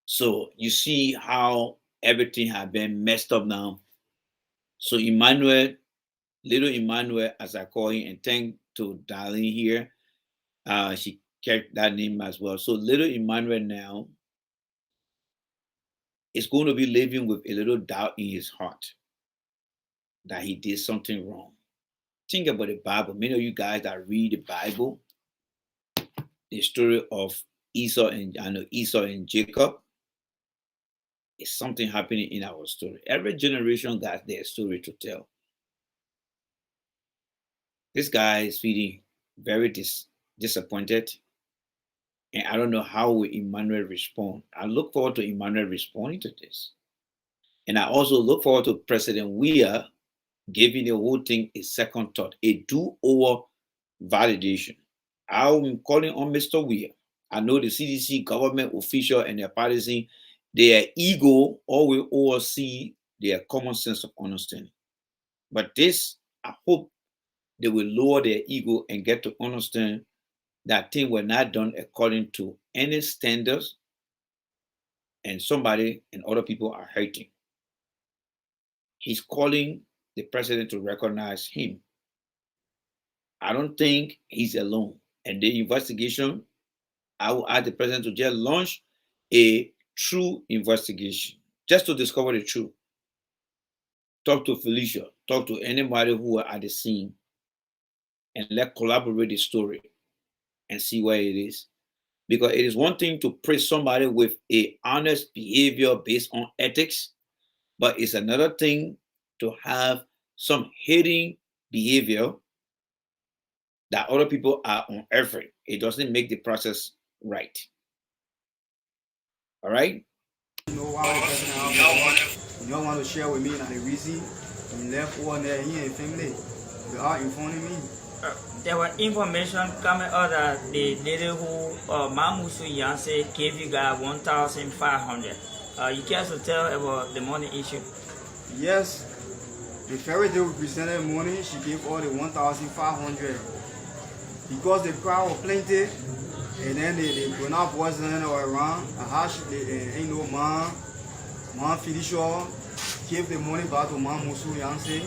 So you see how everything has been messed up now. So Emmanuel, little Emmanuel, as I call him, and thank to Darlene here, she kept that name as well. So little Emmanuel now is going to be living with a little doubt in his heart that he did something wrong. Think about the Bible. Many of you guys that read the Bible, the story of Esau and Jacob, is something happening in our story. Every generation got their story to tell. This guy is feeling very disappointed, and I don't know how will Emmanuel respond. I look forward to Emmanuel responding to this, and I also look forward to President Weir giving the whole thing a second thought, a do-over validation. I'm calling on Mr. Weir. I know the CDC government official and their partisan, their ego always oversee their common sense of understanding. But this, I hope they will lower their ego and get to understand that things were not done according to any standards, and somebody and other people are hurting. He's calling the president to recognize him. I don't think he's alone. And the investigation, I will ask the president to just launch a true investigation, just to discover the truth. Talk to Felicia, talk to anybody who are at the scene, and let collaborate the story and see where it is. Because it is one thing to praise somebody with a honest behavior based on ethics, but it's another thing to have some hidden behavior that other people are unearthing. It doesn't make the process right. All right? You know why the president you don't want to share with me and the reason he left over there, he and family. They are informing me. There were information coming out that the lady who Mamusu Yanse gave you guys 1,500. You care to tell about the money issue? Yes. The very day we presented money, she gave all the 1,500. Because the crowd was plenty, and then they were not boys around. I had man Felicia gave the money back to Man Musu Yanse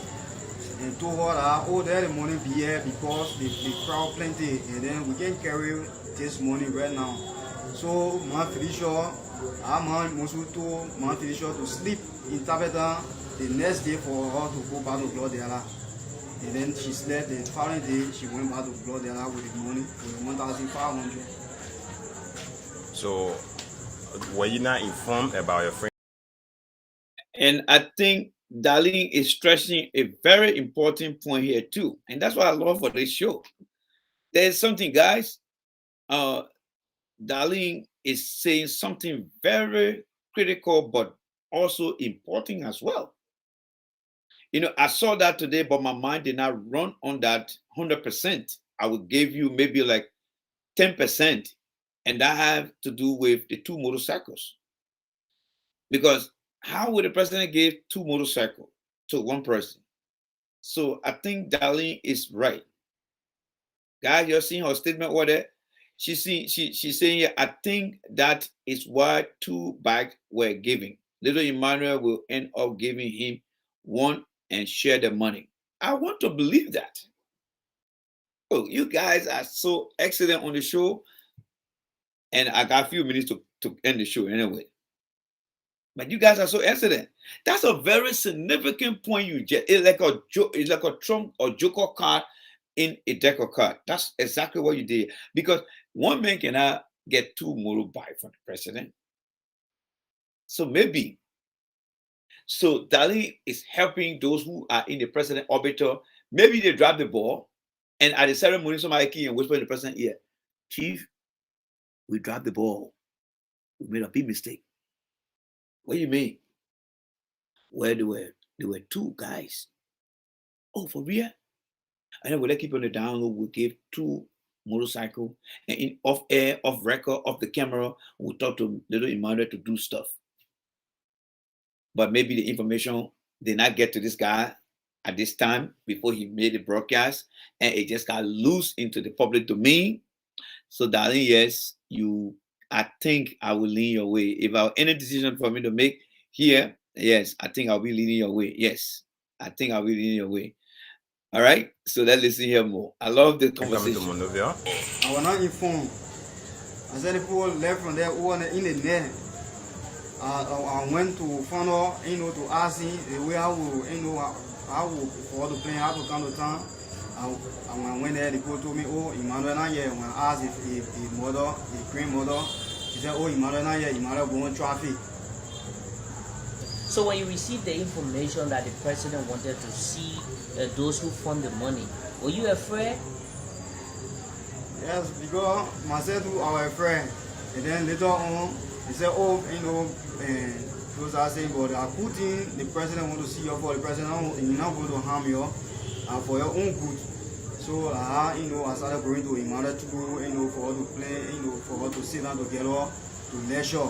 and told her that, oh, there the money be here because the crowd plenty, and then we can carry this money right now. So Man Felicia, Man Musu told Man Felicia to sleep in Tabeta the next day for her to go back to Glodella. And then she slept. The following day, she went back to Glodella with the money, with 1,500. So, were you not informed about your friend? And I think Darlene is stressing a very important point here too. And that's what I love for this show. There's something, guys. Darlene is saying something very critical, but also important as well. You know, I saw that today, but my mind did not run on that 100%. I would give you maybe like 10%. And that have to do with the 2 motorcycles. Because how would the president give 2 motorcycles to one person? So I think Darlene is right. Guys, you're seeing her statement order. She's saying here, I think that is why 2 bags were given. Little Emmanuel will end up giving him 1 and share the money. I want to believe that. Oh, you guys are so excellent on the show. And I got a few minutes to end the show anyway. But you guys are so excellent. That's a very significant point you get. It's like a joke, it's like a trump or joker card in a deck of cards. That's exactly what you did. Because one man cannot get 2 motorbikes from the president. So maybe. So Dali is helping those who are in the president orbiter. Maybe they drop the ball, and at the ceremony, somebody came and whispered in the president's ear, Chief, we dropped the ball. We made a big mistake. What do you mean? Well, there were 2 guys. Oh, for real? And then we'll let keep on the download. We'll give 2 motorcycle, and in off air, off record, off the camera, we'll talk to little Emmanuel to do stuff. But maybe the information did not get to this guy at this time before he made the broadcast, and it just got loose into the public domain. So, darling, yes, I think I will lean your way. If I have any decision for me to make here, yes, I think I'll be leaning your way. Yes, I think I'll be leaning your way. All right, so let's listen here more. I love the conversation. I was not informed. I said the people left from there who were in the net. I went to find out, to ask him the way I will, how for the plane, how to come to town. And when I went there, the people told me, oh, Emmanuel not here. When I asked if the mother, the grandmother, she said, oh, Emmanuel not here. Emmanuel going traffic. So when you received the information that the president wanted to see those who fund the money, were you afraid? Yes, because myself too, I was afraid. And then later on, he said, oh, and those are saying, but I put in the president want to see you for the president, you're not going to harm you for your own good. So I started going to Emmanuel to go, for her to play, for her to sit down together, to lecture.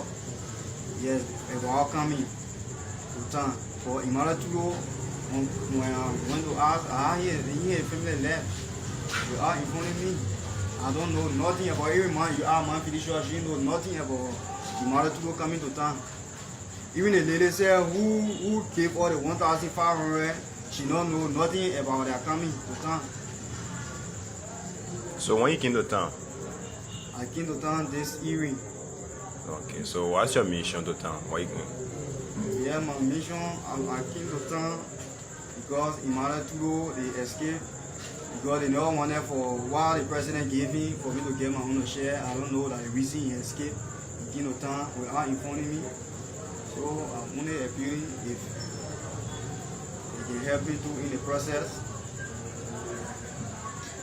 Yes, about coming to town. For Emmanuel to go, when I went to ask, he family left. You are informing me. I don't know nothing about every man. You are man, pretty sure she know nothing about Emmanuel to go coming to town. Even the lady said who gave all the 1,500, she don't know nothing about their coming to town. So when you came to town? I came to town this evening. Okay, so what's your mission to town? Why you going? Yeah, my mission, I came to town because Emmanuel Tugo, they escaped. Because they never wanted for while the president gave me for me to get my own share. I don't know that the reason he escaped. He came to town without informing me. So I'm only appealing if they can help me too in the process.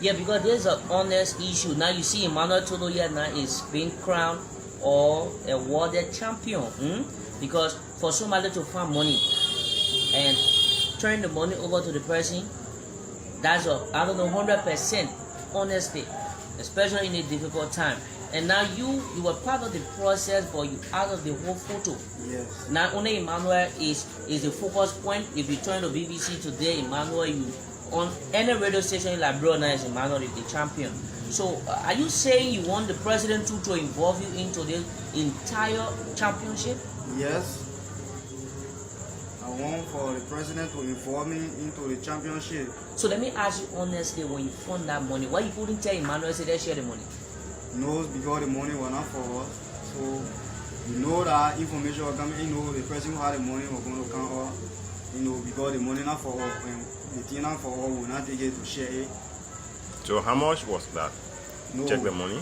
Yeah, because there's an honest issue. Now you see Emmanuel Todo here now is being crowned or awarded champion. Because for somebody to find money and turn the money over to the person, that's I don't know, 100% honesty, especially in a difficult time. And now you were part of the process, but you out of the whole photo. Yes. Not only Emmanuel is the focus point. If you turn to BBC today, Emmanuel, you on any radio station in Liberia now is Emmanuel is the champion. So are you saying you want the president to involve you into the entire championship? Yes. I want for the president to involve me into the championship. So let me ask you honestly, when you fund that money, why you couldn't tell Emmanuel say they share the money? No, because the money was not for us. So you know that information was coming, the person who had the money was going to come up, because the money not for us. When the thing not for us, we will not take it to share it. So how much was that? No, check the money?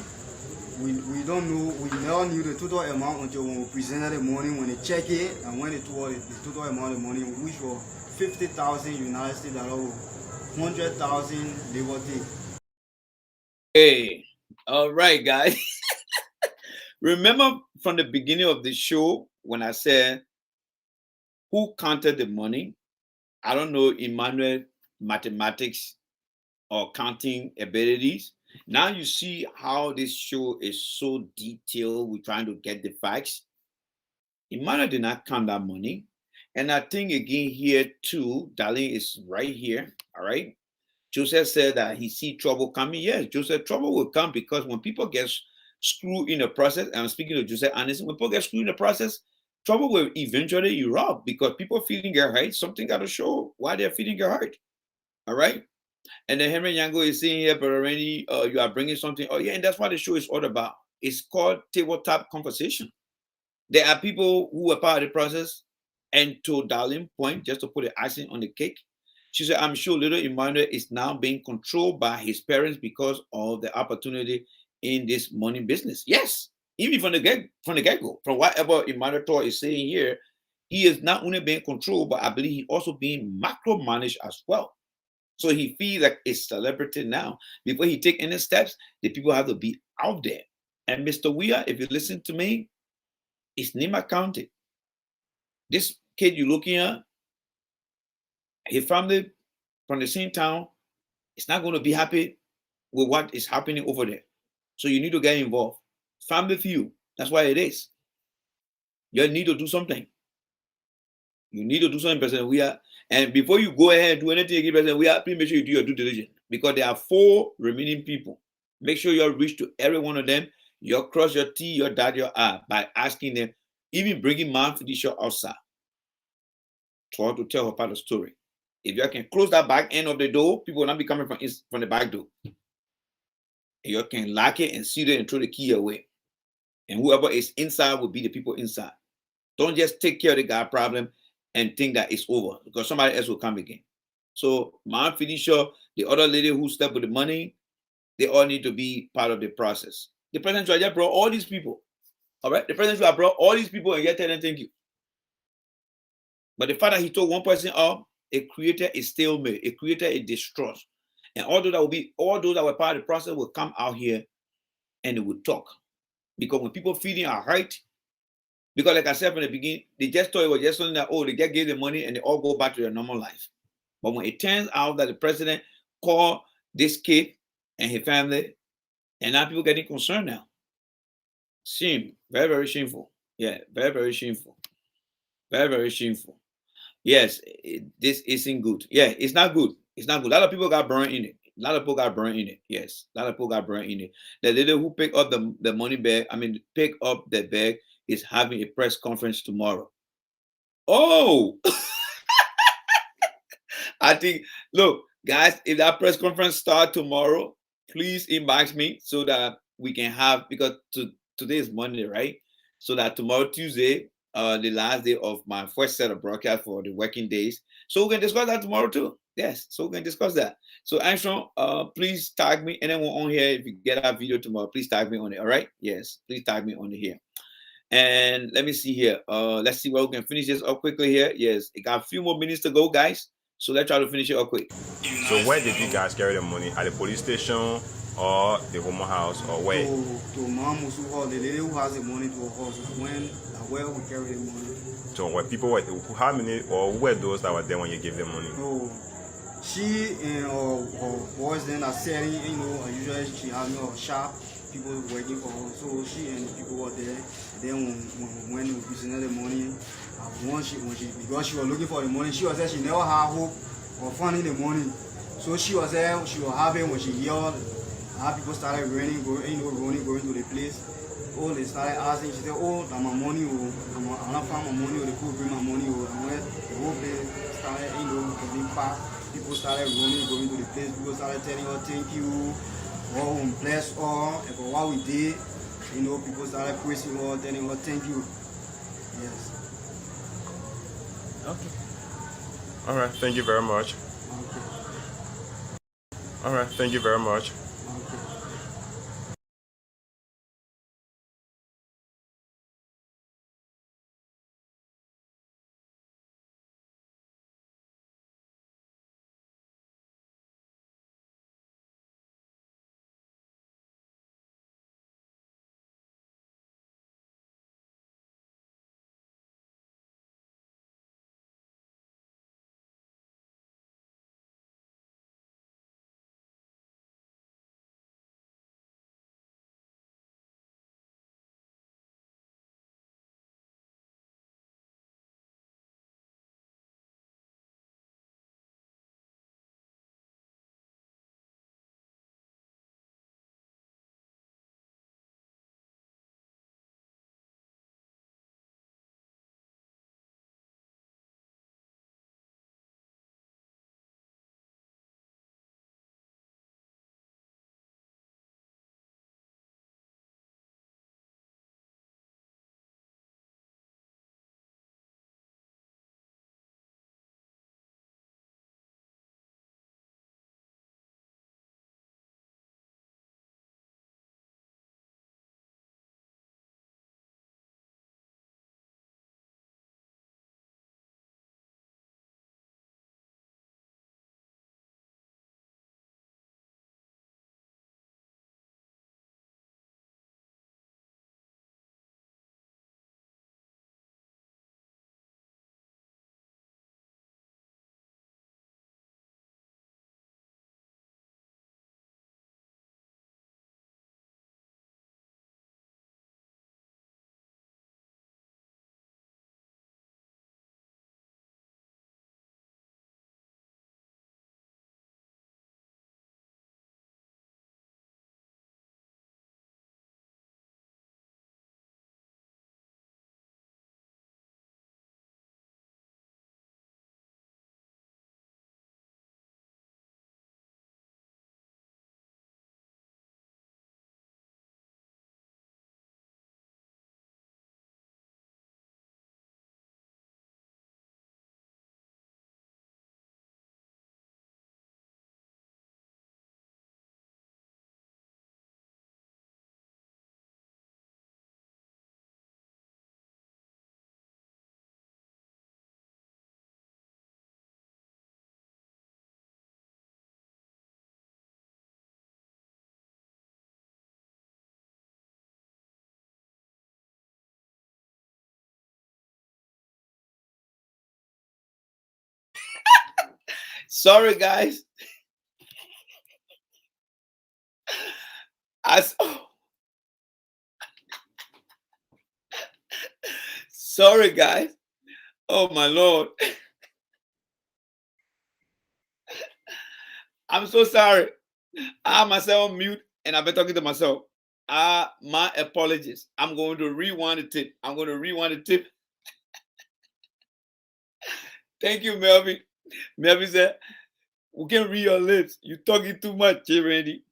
We don't know. We never knew the total amount until when we presented the money, when they check it, and when they told the total amount of money, which was 50,000 United States dollars, 100,000 Liberty. Hey, all right, guys. Remember from the beginning of the show when I said who counted the money? I don't know Emmanuel mathematics or counting abilities. Now you see how this show is so detailed. We're trying to get the facts. Emmanuel did not count that money. And I think again here too, Darlene is right here. All right. Joseph said that he see trouble coming. Yes, Joseph, trouble will come because when people get screwed in the process, and I'm speaking to Joseph Anderson, when people get screwed in the process, trouble will eventually erupt because people feeling get hurt. Something got to show why they're feeling get hurt. All right. And then Henry Yango is saying here, but already you are bringing something. Oh, yeah, and that's what the show is all about. It's called tabletop conversation. There are people who are part of the process, and to Darlene's point, just to put the icing on the cake, she said, I'm sure little Emmanuel is now being controlled by his parents because of the opportunity in this money business. Yes, even from the get-go, from whatever Emmanuel Tor is saying here, he is not only being controlled, but I believe he's also being macro-managed as well. So he feels like a celebrity now. Before he take any steps, the people have to be out there. And Mr. Weir, if you listen to me, it's Nima County. This kid you're looking at, his family from the same town is not going to be happy with what is happening over there. So you need to get involved. Family feud. That's why it is. You need to do something. You need to do something, President Weir. And before you go ahead and do anything again, President Weir, please make sure you do your due diligence because there are 4 remaining people. Make sure you reach to every one of them. You cross your T, your dot, your R by asking them, even bringing Mom Felicia outside to tell her part of the story. If you can close that back end of the door, people will not be coming from the back door. And you can lock it and seal it and throw the key away. And whoever is inside will be the people inside. Don't just take care of the guy problem and think that it's over because somebody else will come again. So Mom Felicia, the other lady who stepped with the money, they all need to be part of the process. The president just brought all these people. All right, the president have brought all these people and yet tell them thank you. But the fact that he told one person off, it created a stalemate, it created a distrust. And all those that were part of the process will come out here and they will talk. Because when people feeling are hurt, because like I said from the beginning, they just thought it was just something that, oh, they just gave the money and they all go back to their normal life. But when it turns out that the president called this kid and his family, and now people getting concerned now. Shame. Very, very shameful. Yeah, very, very shameful. Very, very shameful. Yes, this isn't good. Yeah, it's not good. It's not good. A lot of people got burned in it. A lot of people got burned in it. Yes, a lot of people got burned in it. The lady who picked up the money bag, pick up the bag, is having a press conference tomorrow. Oh, I think, look, guys, if that press conference starts tomorrow, please inbox me so that we can have, because today is Monday, right? So that tomorrow, Tuesday, the last day of my first set of broadcast for the working days. So we can discuss that tomorrow too. Yes, so we can discuss that. So Armstrong, please tag me. Anyone on here, if you get that video tomorrow, please tag me on it. All right? Yes, please tag me on it here. And let me see here. Let's see where we can finish this up quickly here. Yes, it got a few more minutes to go, guys. So let's try to finish it up quick. So where did you guys carry the money? At the police station or the home house or where? To Mom Musu, the lady who has the money to her house. Where we carry the money. So when people were, how many or who were those that were there when you gave them money? No, she and her boys then are selling, usually she has a shop, people working for her. So she and the people were there. Then when we presented the money, because she was looking for the money, she was there, she never had hope of finding the money. So she was there, she was happy when she yelled, how people started running, going to the place. Oh, they started asking, she said, oh, that's my money, I'm not find my money, they could bring my money, and when the whole place started, getting back, people started running, going to the place, people started telling her, thank you, oh, bless her, and for what we did, people started praising her, telling her, thank you. Yes. Okay. All right, thank you very much. Okay. All right, thank you very much. Sorry, guys. Sorry, guys. Oh my Lord. I'm so sorry. I have myself on mute and I've been talking to myself. My apologies. I'm going to rewind the tip. Thank you, Melvin. Melvin said, we can read your lips. You're talking too much, J. Randy.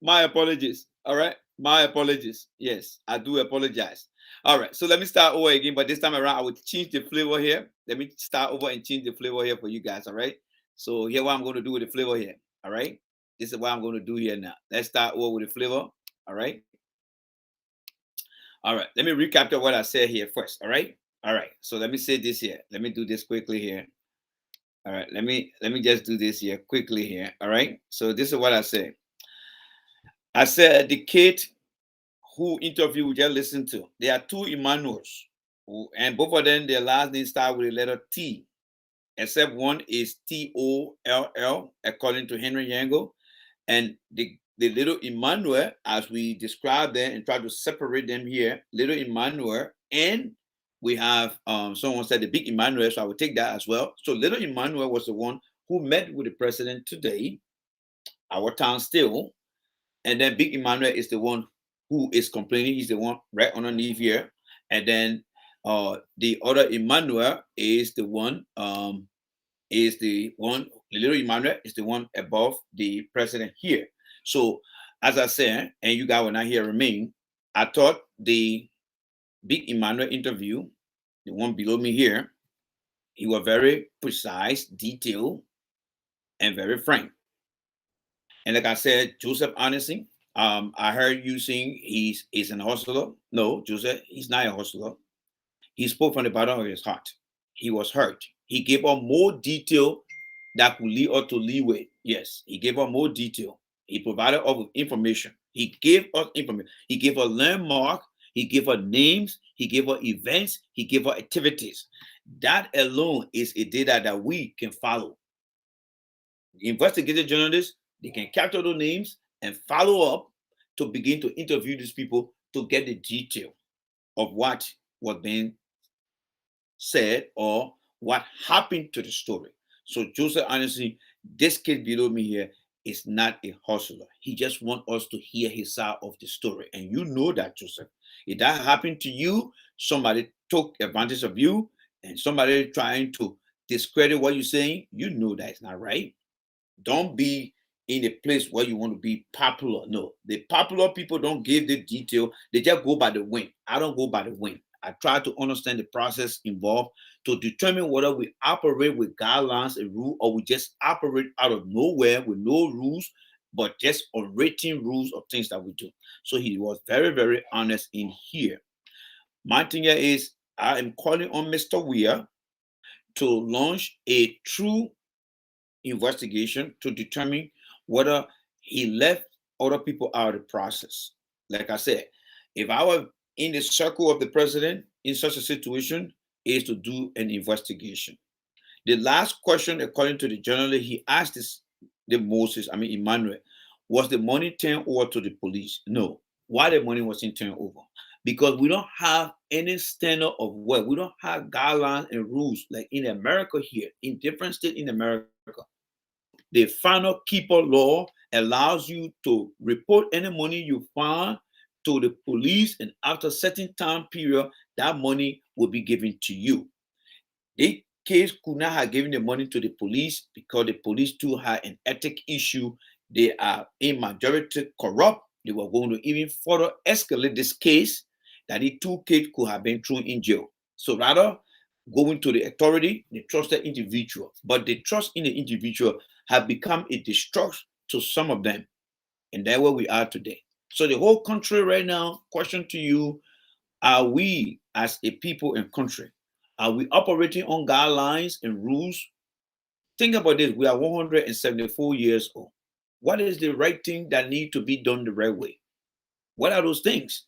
My apologies. All right. My apologies. Yes, I do apologize. All right. So let me start over again. But this time around, I will change the flavor here. Let me start over and change the flavor here for you guys. All right. So here what I'm going to do with the flavor here. All right. This is what I'm going to do here now. Let's start over with the flavor. All right. All right. Let me recap what I said here first. All right. All right. So let me say this here. Let me do this quickly here. All right. Let me just do this here quickly here. All right. So this is what I said. I said the kid who interview we just listened to, there are two Emmanuels, and both of them, their last name start with the letter T, except one is Toll, according to Henry Yango, and the little Emmanuel, as we described them and try to separate them here, little Emmanuel, and we have someone said the big Emmanuel, so I will take that as well. So little Emmanuel was the one who met with the president today, our town still, and then big Emmanuel is the one who is complaining. He's the one right underneath here. And then the other Emmanuel is the one, the little Emmanuel is the one above the president here. So as I said, and you guys will not hear remain, I thought the big Emmanuel interview, the one below me here, he was very precise, detailed, and very frank. And like I said, Joseph Honesty, I heard you saying he's an hustler. No, Joseph, he's not a hustler. He spoke from the bottom of his heart. He was hurt. He gave us more detail that could lead us to leeway. Yes, he gave us more detail. He provided us with information. He gave us information. He gave us landmark. He gave us names. He gave us events. He gave us activities. That alone is a data that we can follow. Investigative journalists, they can capture those names and follow up to begin to interview these people to get the detail of what was being said or what happened to the story. So Joseph, honestly, this kid below me here is not a hustler. He just wants us to hear his side of the story. And you know that, Joseph. If that happened to you, somebody took advantage of you and somebody trying to discredit what you're saying, you know that it's not right. Don't be in a place where you want to be popular. No, the popular people don't give the detail. They just go by the wind. I don't go by the wind. I try to understand the process involved to determine whether we operate with guidelines and rules or we just operate out of nowhere with no rules, but just written rules of things that we do. So he was very, very honest in here. My thing here is I am calling on Mr. Weir to launch a true investigation to determine whether he left other people out of the process. Like I said, if I were in the circle of the president in such a situation, is to do an investigation. The last question, according to the journalist, he asked Emmanuel, was the money turned over to the police? No. Why the money wasn't turned over? Because we don't have any standard of work. We don't have guidelines and rules like in America here, in different states in America. The final keeper law allows you to report any money you find to the police, and after a certain time period, that money will be given to you. This case could not have given the money to the police because the police too had an ethic issue. They are in majority corrupt. They were going to even further escalate this case that the two kids could have been thrown in jail. So rather, going to the authority, they trust the individual, but the trust in the individual have become a distrust to some of them. And that's where we are today. So the whole country right now, question to you, are we as a people and country, are we operating on guidelines and rules? Think about this, we are 174 years old. What is the right thing that need to be done the right way? What are those things?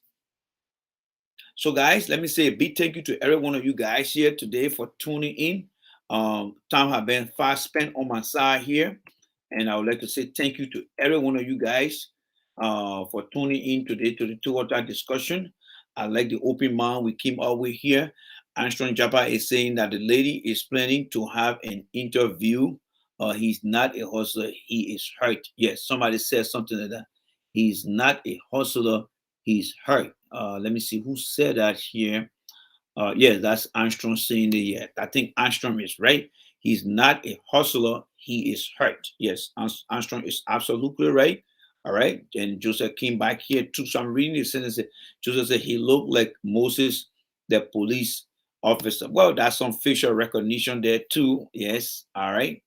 So guys, let me say a big thank you to every one of you guys here today for tuning in. Time has been fast spent on my side here, and I would like to say thank you to every one of you guys for tuning in today to the two water discussion. I like the open mind we came out with here. Armstrong Japa is saying that the lady is planning to have an interview. He's not a hustler, he is hurt. Yes, somebody said something like that. He's not a hustler, he's hurt. Let me see who said that here. Yes, that's Armstrong saying it. Yeah, I think Armstrong is right. He's not a hustler. He is hurt. Yes, Armstrong is absolutely right. All right. And Joseph came back here to some reading the sentence. Joseph said he looked like Moses, the police officer. Well, that's some facial recognition there too. Yes. All right.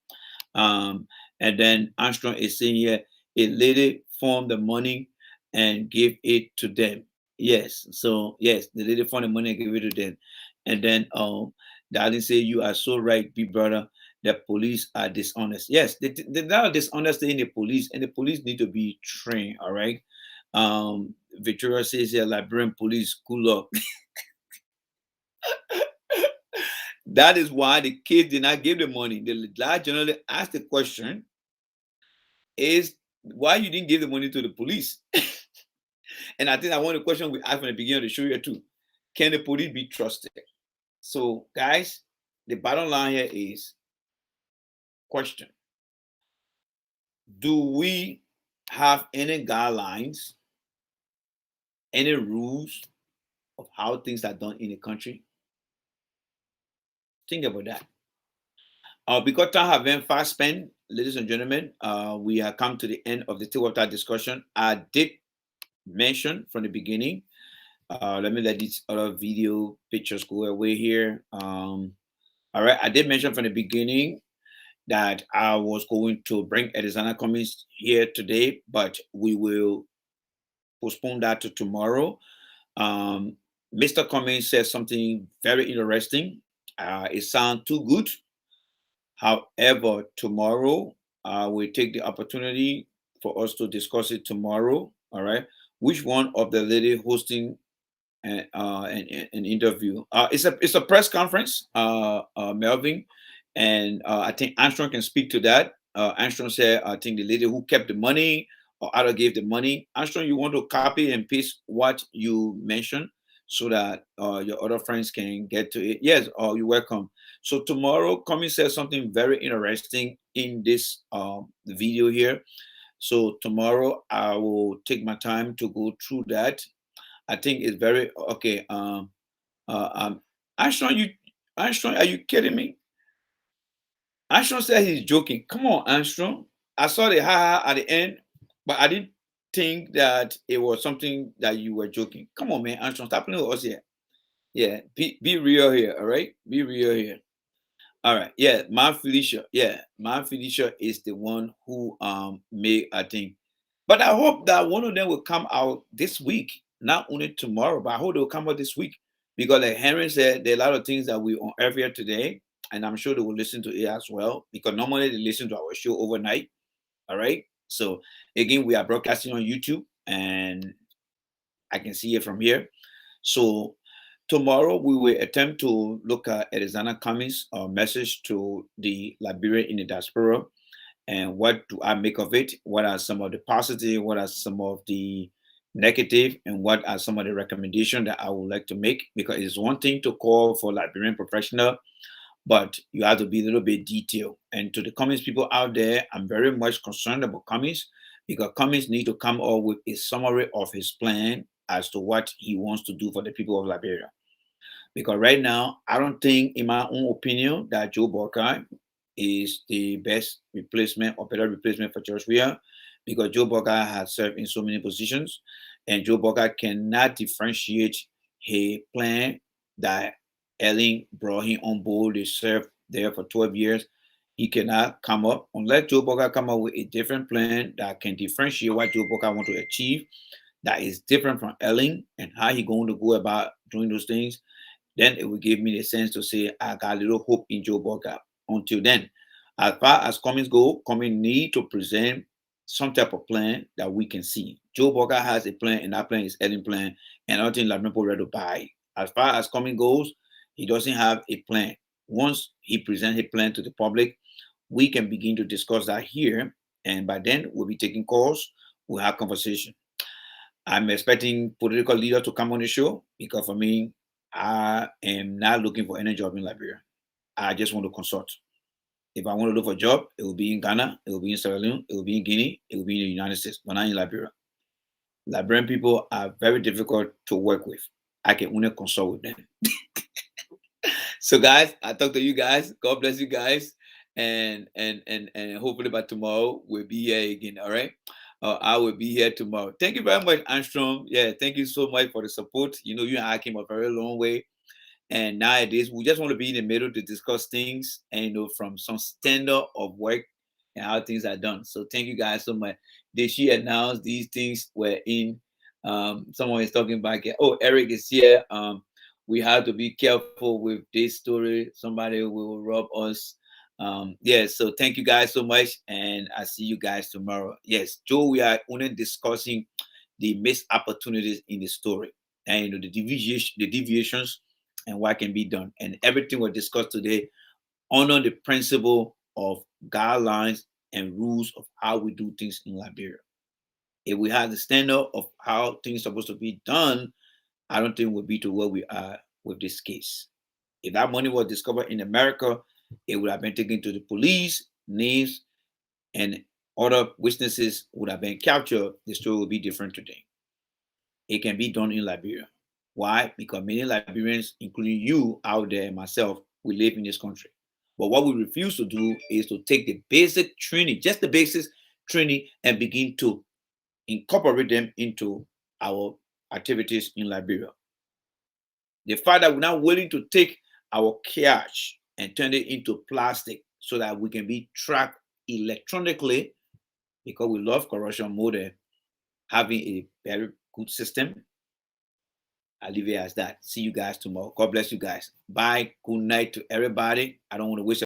Um, and then Armstrong is saying here, a lady formed the money and gave it to them. Yes. So yes, the lady found the money and gave it to them. And then Darling say you are so right, big brother. The police are dishonest. Yes, they are dishonest in the police, and the police need to be trained. All right. Victoria says here, Liberian police, good luck. That is why the kids did not give the money. The large generally asked the question is why you didn't give the money to the police. And I think that one of the questions we asked from the beginning of the show here too. Can the police be trusted? So guys, the bottom line here is question. Do we have any guidelines, any rules of how things are done in the country? Think about that. Because time have been fast spent, ladies and gentlemen, we have come to the end of the Water discussion. I did mention from the beginning. Let me let these other video pictures go away here. All right, I did mention from the beginning that I was going to bring Edisana Cummings here today, but we will postpone that to tomorrow. Mr. Cummings said something very interesting. It sounds too good. However, tomorrow we take the opportunity for us to discuss it tomorrow. All right, which one of the lady hosting an interview? It's a press conference, Melvin, and I think Armstrong can speak to that. Armstrong said, I think the lady who kept the money or either gave the money. Armstrong, you want to copy and paste what you mentioned so that your other friends can get to it. Yes, you're welcome. So tomorrow, Cummings said something very interesting in this video here. So tomorrow, I will take my time to go through that. I think it's very okay. Armstrong, are you kidding me? Armstrong said he's joking. Come on, Armstrong. I saw the ha at the end, but I didn't think that it was something that you were joking. Come on, man, Armstrong, stop playing with us here. Yeah, be real here, all right? Be real here. All right, yeah, my Felicia. Yeah, my Felicia is the one who made, I think. But I hope that one of them will come out this week, not only tomorrow, but I hope they will come out this week. Because like Henry said, there are a lot of things that we on air here today, and I'm sure they will listen to it as well. Because normally they listen to our show overnight. All right. So again, we are broadcasting on YouTube, and I can see it from here. So tomorrow we will attempt to look at Edisana Cummings' message to the Liberian in the diaspora, and what do I make of it? What are some of the positive? What are some of the negative? And what are some of the recommendations that I would like to make? Because it's one thing to call for Liberian professional, but you have to be a little bit detailed. And to the Cummings people out there, I'm very much concerned about Cummings, because Cummings need to come up with a summary of his plan as to what he wants to do for the people of Liberia. Because right now, I don't think, in my own opinion, that Joe Burkhardt is the best replacement or better replacement for George Weah, because Joe Burkhardt has served in so many positions, and Joe Burkhardt cannot differentiate a plan that Ellen brought him on board. They served there for 12 years. He cannot come up, unless Joe Burkhardt come up with a different plan that can differentiate what Joe Burkhardt want to achieve, that is different from Ellen and how he going to go about doing those things. Then it will give me the sense to say, I got a little hope in Joe Burkhardt. Until then, as far as Cummings go, Cummings need to present some type of plan that we can see. Joe Burkhardt has a plan, and that plan is Ellen plan, and I don't think Liberian people ready to buy. As far as Cummings goes, he doesn't have a plan. Once he presents his plan to the public, we can begin to discuss that here. And by then, we'll be taking calls, we'll have conversation. I'm expecting political leaders to come on the show because for me, I am not looking for any job in Liberia. I just want to consult. If I want to look for a job, it will be in Ghana, it will be in Sierra Leone, it will be in Guinea, it will be in the United States, but not in Liberia. Liberian people are very difficult to work with. I can only consult with them. So guys, I talk to you guys. God bless you guys. And hopefully by tomorrow we'll be here again. All right. I will be here tomorrow. Thank you very much, Armstrong. Yeah, thank you so much for the support. You know, you and I came a very long way. And nowadays we just want to be in the middle to discuss things and you know from some standard of work and how things are done. So thank you guys so much. Did she announce these things were in someone is talking back here. Oh, Eric is here. We have to be careful with this story. Somebody will rob us. Yes, so thank you guys so much, and I see you guys tomorrow. Yes, Joe, we are only discussing the missed opportunities in the story and you know the deviations and what can be done. And everything we discussed today honor the principle of guidelines and rules of how we do things in Liberia. If we had the standard of how things are supposed to be done, I don't think we'll be to where we are with this case. If that money was discovered in America, it would have been taken to the police, names, and other witnesses would have been captured. The story will be different today. It can be done in Liberia. Why? Because many Liberians, including you out there and myself, we live in this country. But what we refuse to do is to take the basic training, just the basic training, and begin to incorporate them into our activities in Liberia. The fact that we're not willing to take our cash and turn it into plastic so that we can be tracked electronically because we love corruption more than having a very good system. I'll leave it as that. See you guys tomorrow. God bless you guys. Bye. Good night to everybody. I don't want to waste